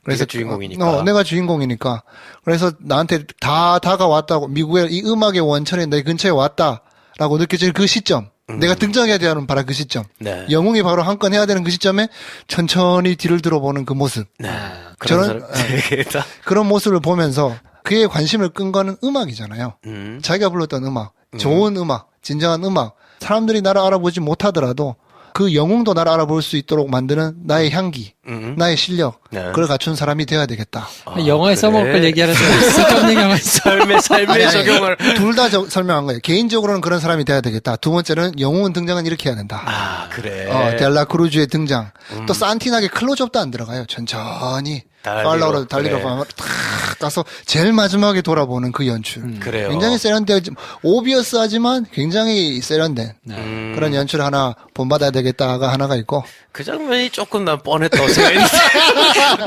그래서 내가 주인공이니까. 내가 주인공이니까. 그래서 나한테 다 다가왔다고, 미국의 이 음악의 원천이 내 근처에 왔다라고 느껴지는 그 시점. 내가 등장해야 되는 바로 그 시점. 네. 영웅이 바로 한 건 해야 되는 그 시점에 천천히 뒤를 들어보는 그 모습. 네. 그런 저는 사람. 그런 모습을 보면서 그의 관심을 끈 거는 음악이잖아요. 자기가 불렀던 음악, 좋은 음악, 진정한 음악. 사람들이 나를 알아보지 못하더라도 그 영웅도 나를 알아볼 수 있도록 만드는 나의 향기, 나의 실력, 네. 그걸 갖춘 사람이 돼야 되겠다. 영화에 써먹을 걸 얘기하는 사람 쓸데없는 얘기하고 있어. 삶에 적용을. 둘 다 설명한 거예요. 개인적으로는 그런 사람이 돼야 되겠다. 두 번째는 영웅은 등장은 이렇게 해야 된다. 아, 그래. 델라 크루즈의 등장. 또 산티나게 클로즈업도 안 들어가요. 천천히. 팔로우로 달리러 그래. 가면 탁 가서 제일 마지막에 돌아보는 그 연출. 그래요. 굉장히 세련된, 오비어스하지만 굉장히 세련된 그런 연출 하나 본받아야 되겠다가 하나가 있고, 그 장면이 조금 난 뻔했다고 생각했는데.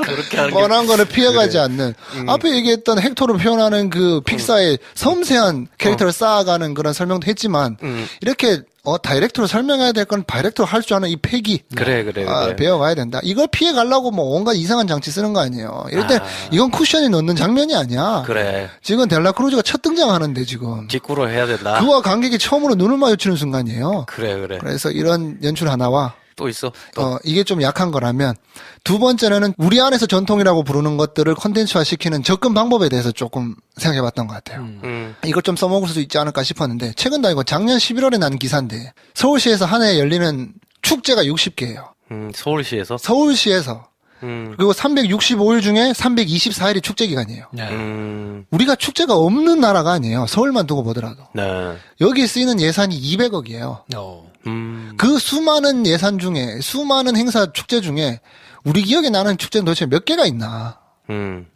그렇게 하는 게. 뻔한 거를 피해가지 그래. 않는, 앞에 얘기했던 헥토를 표현하는 그 픽사의 섬세한 캐릭터를 쌓아가는 그런 설명도 했지만, 이렇게 다이렉트로 설명해야 될 건 다이렉트로 할 줄 아는 이 패기. 그래. 배워가야 된다. 이걸 피해 가려고 뭐 온갖 이상한 장치 쓰는 거 아니에요. 이럴 때 이건 쿠션이 넣는 장면이 아니야. 그래. 지금 델라 크루즈가 첫 등장하는데 지금. 직구로 해야 된다. 그와 관객이 처음으로 눈을 마주치는 순간이에요. 그래. 그래서 이런 연출 하나와 또 있어. 또. 이게 좀 약한 거라면, 두 번째는 우리 안에서 전통이라고 부르는 것들을 콘텐츠화 시키는 접근 방법에 대해서 조금 생각해 봤던 것 같아요. 이걸 좀 써먹을 수 있지 않을까 싶었는데, 최근 이거 작년 11월에 난 기사인데, 서울시에서 한 해 열리는 축제가 60개예요. 서울시에서? 서울시에서. 그리고 365일 중에 324일이 축제 기간이에요. 우리가 축제가 없는 나라가 아니에요. 서울만 두고 보더라도. 네. 여기에 쓰이는 예산이 200억이에요. 그 수많은 예산 중에, 수많은 행사 축제 중에 우리 기억에 나는 축제는 도대체 몇 개가 있나.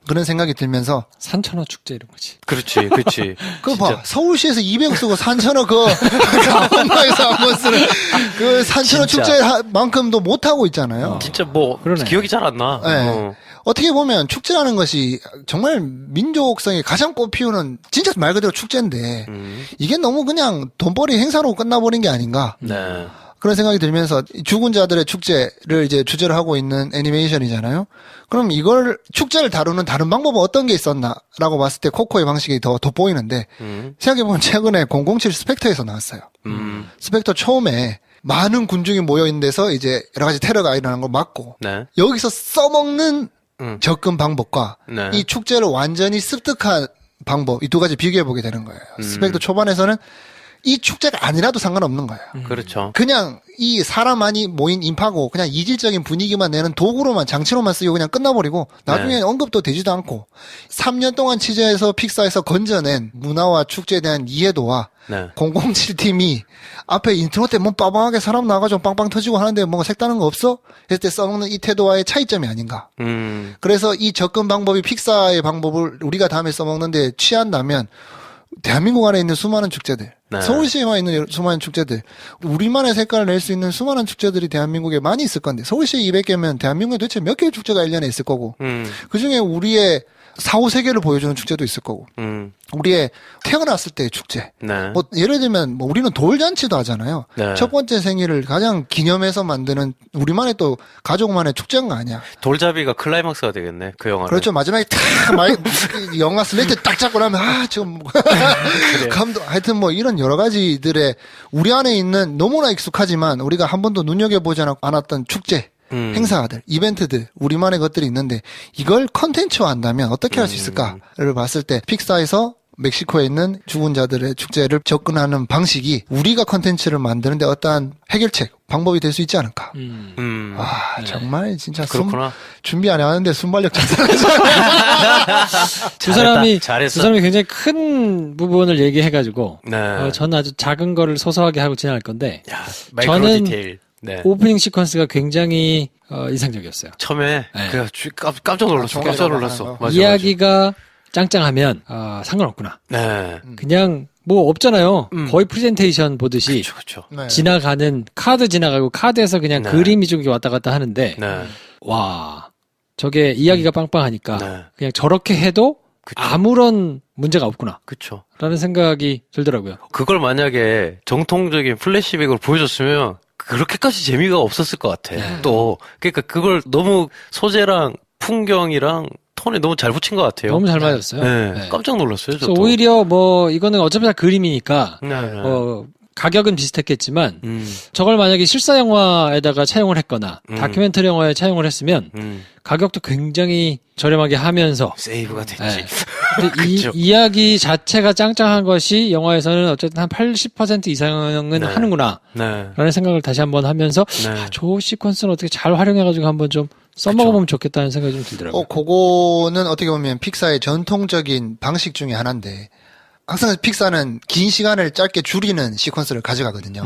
그런 생각이 들면서. 산천어 축제 이런 거지. 그렇지. 그거 봐. 서울시에서 200억 쓰고 산천어 강원도에서 한번 쓰는 그 산천어 진짜. 축제만큼도 못하고 있잖아요. 진짜 뭐, 그러네. 기억이 잘 안 나. 네. 어떻게 보면 축제라는 것이 정말 민족성이 가장 꽃피우는 진짜 말 그대로 축제인데, 이게 너무 그냥 돈벌이 행사로 끝나버린 게 아닌가. 네. 그런 생각이 들면서, 죽은 자들의 축제를 이제 주제로 하고 있는 애니메이션이잖아요. 그럼 이걸, 축제를 다루는 다른 방법은 어떤 게 있었나라고 봤을 때 코코의 방식이 더 돋보이는데, 생각해보면 최근에 007 스펙터에서 나왔어요. 스펙터 처음에 많은 군중이 모여있는 데서 이제 여러 가지 테러가 일어나는 걸 막고, 네. 여기서 써먹는 접근 방법과 네. 이 축제를 완전히 습득한 방법, 이 두 가지 비교해보게 되는 거예요. 스펙터 초반에서는 이 축제가 아니라도 상관없는 거예요. 그렇죠. 그냥 이 사람 많이 모인 인파고 그냥 이질적인 분위기만 내는 도구로만, 장치로만 쓰고 그냥 끝나버리고 나중에 네. 언급도 되지도 않고, 3년 동안 취재해서 픽사에서 건져낸 문화와 축제에 대한 이해도와 네. 007팀이 앞에 인트로 때 뭐 빠방하게 사람 나가지고 빵빵 터지고 하는데 뭔가 색다른 거 없어? 했을 때 써먹는 이 태도와의 차이점이 아닌가. 그래서 이 접근 방법이 픽사의 방법을 우리가 다음에 써먹는데 취한다면, 대한민국 안에 있는 수많은 축제들, 네. 서울시에만 있는 수많은 축제들, 우리만의 색깔을 낼 수 있는 수많은 축제들이 대한민국에 많이 있을 건데, 서울시에 200개면 대한민국에 도대체 몇 개의 축제가 1년에 있을 거고, 그 중에 우리의 4, 5세계를 보여주는 축제도 있을 거고, 우리의 태어났을 때의 축제. 네. 뭐 예를 들면 뭐 우리는 돌잔치도 하잖아요. 네. 첫 번째 생일을 가장 기념해서 만드는 우리만의 또 가족만의 축제인 거 아니야. 돌잡이가 클라이막스가 되겠네, 그 영화는. 그렇죠. 마지막에 탁 영화 슬레이트 딱 잡고 나면 지금 감독, 하여튼 뭐 이런 여러 가지들의 우리 안에 있는 너무나 익숙하지만 우리가 한 번도 눈여겨보지 않았던 축제, 행사들, 이벤트들, 우리만의 것들이 있는데, 이걸 컨텐츠화 한다면 어떻게 할 수 있을까를 봤을 때, 픽사에서 멕시코에 있는 죽은 자들의 축제를 접근하는 방식이 우리가 컨텐츠를 만드는데 어떠한 해결책, 방법이 될 수 있지 않을까. 정말 진짜 그렇구나. 준비 안 해왔는데 순발력 자살하죠. 두 사람이 잘했어. 두 사람이 굉장히 큰 부분을 얘기해가지고 네. 저는 아주 작은 거를 소소하게 하고 지나갈 건데, 야, 마이크로 저는 디테일. 네. 오프닝 시퀀스가 굉장히 인상적이었어요. 처음에 네. 그냥 깜짝 놀랐어. 깜짝 놀랐어. 맞아, 이야기가 짱짱하면 상관없구나. 맞아. 네. 그냥 뭐 없잖아요. 거의 프레젠테이션 보듯이 그렇죠. 네. 지나가는 카드 지나가고 카드에서 그냥 네. 그림이 좀 왔다 갔다 하는데 네. 와, 저게 이야기가 빵빵하니까 네. 그냥 저렇게 해도 그쵸. 아무런 문제가 없구나. 그쵸. 라는 생각이 들더라고요. 그걸 만약에 정통적인 플래시백으로 보여줬으면 그렇게까지 재미가 없었을 것 같아. 네. 또 그러니까 그걸 너무 소재랑 풍경이랑 톤에 너무 잘 붙인 것 같아요. 너무 잘 맞았어요. 네. 네. 깜짝 놀랐어요. 그래서 저도. 오히려 뭐 이거는 어차피 다 그림이니까 네, 네. 가격은 비슷했겠지만 음, 저걸 만약에 실사 영화에다가 차용을 했거나 음. 다큐멘터리 영화에 차용을 했으면 가격도 굉장히 저렴하게 하면서 세이브가 됐지. 네. 근데 그쵸. 이야기 자체가 짱짱한 것이 영화에서는 어쨌든 한 80% 이상은 네. 하는구나 네. 라는 생각을 다시 한번 하면서 네. 저 시퀀스는 어떻게 잘 활용해가지고 한번 좀 써먹어보면 좋겠다는 생각이 좀 들더라고요. 그거는 어떻게 보면 픽사의 전통적인 방식 중에 하나인데, 항상 픽사는 긴 시간을 짧게 줄이는 시퀀스를 가져가거든요.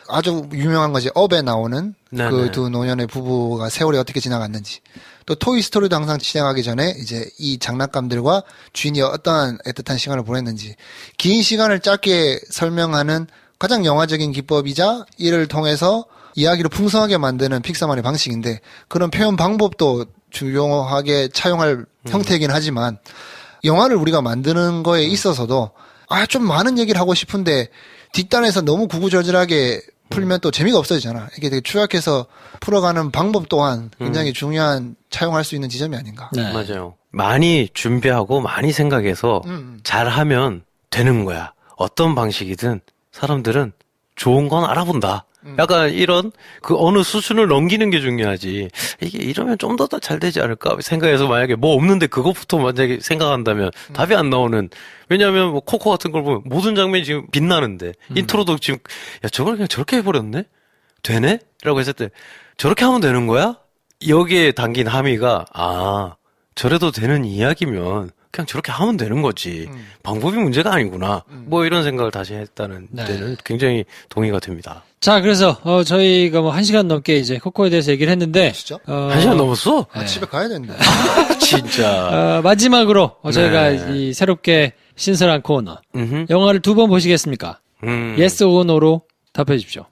아주 유명한 것이 업에 나오는 네, 그 네. 두 노년의 부부가 세월이 어떻게 지나갔는지. 또 토이스토리도 항상 시작하기 전에 이제 이 장난감들과 주인이 어떠한 애틋한 시간을 보냈는지 긴 시간을 짧게 설명하는 가장 영화적인 기법이자 이를 통해서 이야기를 풍성하게 만드는 픽사만의 방식인데, 그런 표현 방법도 중요하게 차용할 형태이긴 하지만 영화를 우리가 만드는 거에 있어서도 좀 많은 얘기를 하고 싶은데 뒷단에서 너무 구구절절하게 풀면 또 재미가 없어지잖아. 이게 되게 추약해서 풀어가는 방법 또한 굉장히 중요한 차용할 수 있는 지점이 아닌가. 네. 맞아요. 많이 준비하고 많이 생각해서 잘하면 되는 거야. 어떤 방식이든 사람들은 좋은 건 알아본다. 약간 이런 그 어느 수준을 넘기는 게 중요하지. 이게 이러면 좀 더 잘 되지 않을까 생각해서 만약에 뭐 없는데 그것부터 만약에 생각한다면 답이 안 나오는. 왜냐하면 뭐 코코 같은 걸 보면 모든 장면이 지금 빛나는데 인트로도 지금 야 저걸 그냥 저렇게 해버렸네? 되네? 라고 했을 때 저렇게 하면 되는 거야? 여기에 담긴 함의가 저래도 되는 이야기면 그냥 저렇게 하면 되는 거지. 방법이 문제가 아니구나. 뭐 이런 생각을 다시 했다는 네. 데는 굉장히 동의가 됩니다. 자, 그래서 저희가 뭐 1시간 넘게 이제 코코에 대해서 얘기를 했는데 진짜? 한 시간 넘었어? 집에 가야 된다. 진짜. 마지막으로 저희가 네. 이 새롭게 신설한 코너 음흠. 영화를 2번 보시겠습니까? Yes or No로 답해 주십시오.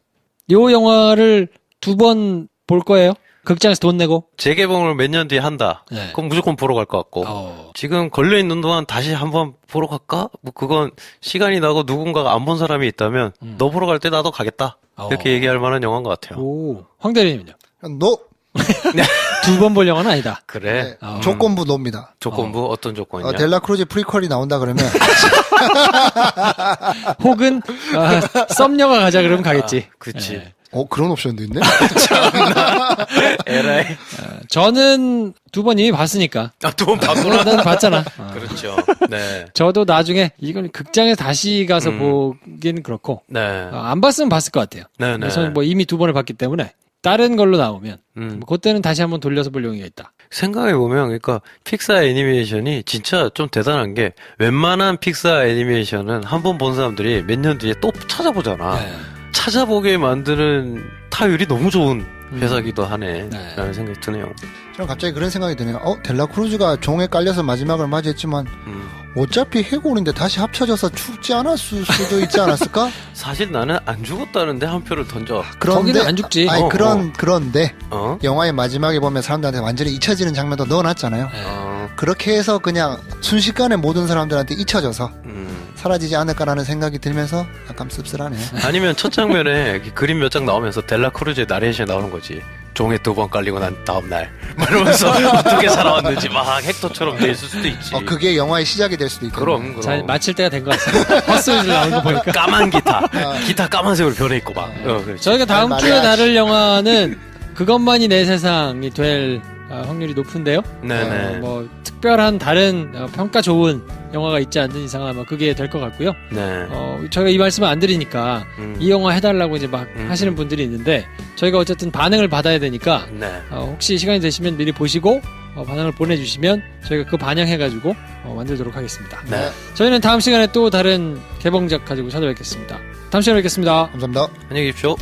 요 영화를 2번 볼 거예요? 극장에서 돈 내고? 재개봉을 몇 년 뒤에 한다. 네. 그럼 무조건 보러 갈 것 같고. 지금 걸려있는 동안 다시 한번 보러 갈까? 뭐 그건 시간이 나고 누군가가 안 본 사람이 있다면 너 보러 갈 때 나도 가겠다. 이렇게 얘기할 만한 영화인 것 같아요. 오, 황 대리님은요? 노! 2번 볼 영화는 아니다. 그래. 네, 조건부 노입니다. 조건부 어떤 조건이냐? 델라크루즈 프리퀄이 나온다 그러면 혹은 썸녀가 가자 그러면 가겠지. 그치. 네. 그런 옵션도 있네? 에라이. 저는 2번 이미 봤으니까. 두 번 봤구나. 난 봤잖아. 그렇죠. 네. 저도 나중에 이건 극장에 다시 가서 보기는 그렇고 네. 안 봤으면 봤을 것 같아요. 네네. 저는 뭐 이미 2번을 봤기 때문에 다른 걸로 나오면 음. 뭐 그때는 다시 한번 돌려서 볼 용의가 있다. 생각해보면, 그러니까, 픽사 애니메이션이 진짜 좀 대단한 게, 웬만한 픽사 애니메이션은 한 번 본 사람들이 몇 년 뒤에 또 찾아보잖아. 네. 찾아보게 만드는 타율이 너무 좋은 회사기도 하네. 네. 라는 생각이 드네요. 저는 갑자기 그런 생각이 드네요. 델라크루즈가 종에 깔려서 마지막을 맞이했지만 어차피 해골인데 다시 합쳐져서 죽지 않았을 수도 있지 않았을까? 사실 나는 안 죽었다는데 한 표를 던져. 거기는 안 죽지. 아니, 어, 그런데 어? 영화의 마지막에 보면 사람들한테 완전히 잊혀지는 장면도 넣어놨잖아요. 어. 그렇게 해서 그냥 순식간에 모든 사람들한테 잊혀져서 사라지지 않을까라는 생각이 들면서 약간 씁쓸하네요. 아니면 첫 장면에 그림 몇 장 나오면서 델라크루즈의 나레이션이 나오는 거지. 종에 2번 깔리고 난 다음날. 이러면서 어떻게 살아왔는지 막 헥터처럼 돼 있을 수도 있지. 그게 영화의 시작이 될 수도 있겠네요. 그럼. 자, 마칠 때가 된 것 같습니다. 헛소리를 나오는 거 보니까. 까만 기타. 기타 까만색으로 변해 있고 막. 그렇지. 저희가 다음 말 주에 말해야지. 다룰 영화는 그것만이 내 세상이 될 확률이 높은데요. 네네. 뭐 특별한 다른 평가 좋은 영화가 있지 않는 이상 아마 그게 될 것 같고요. 네. 저희가 이 말씀을 안 드리니까 이 영화 해달라고 이제 막 음. 하시는 분들이 있는데 저희가 어쨌든 반응을 받아야 되니까 네. 혹시 시간이 되시면 미리 보시고 반응을 보내주시면 저희가 그 반영해가지고 만들도록 하겠습니다. 네. 저희는 다음 시간에 또 다른 개봉작 가지고 찾아뵙겠습니다. 다음 시간에 뵙겠습니다. 감사합니다. 안녕히 계십시오.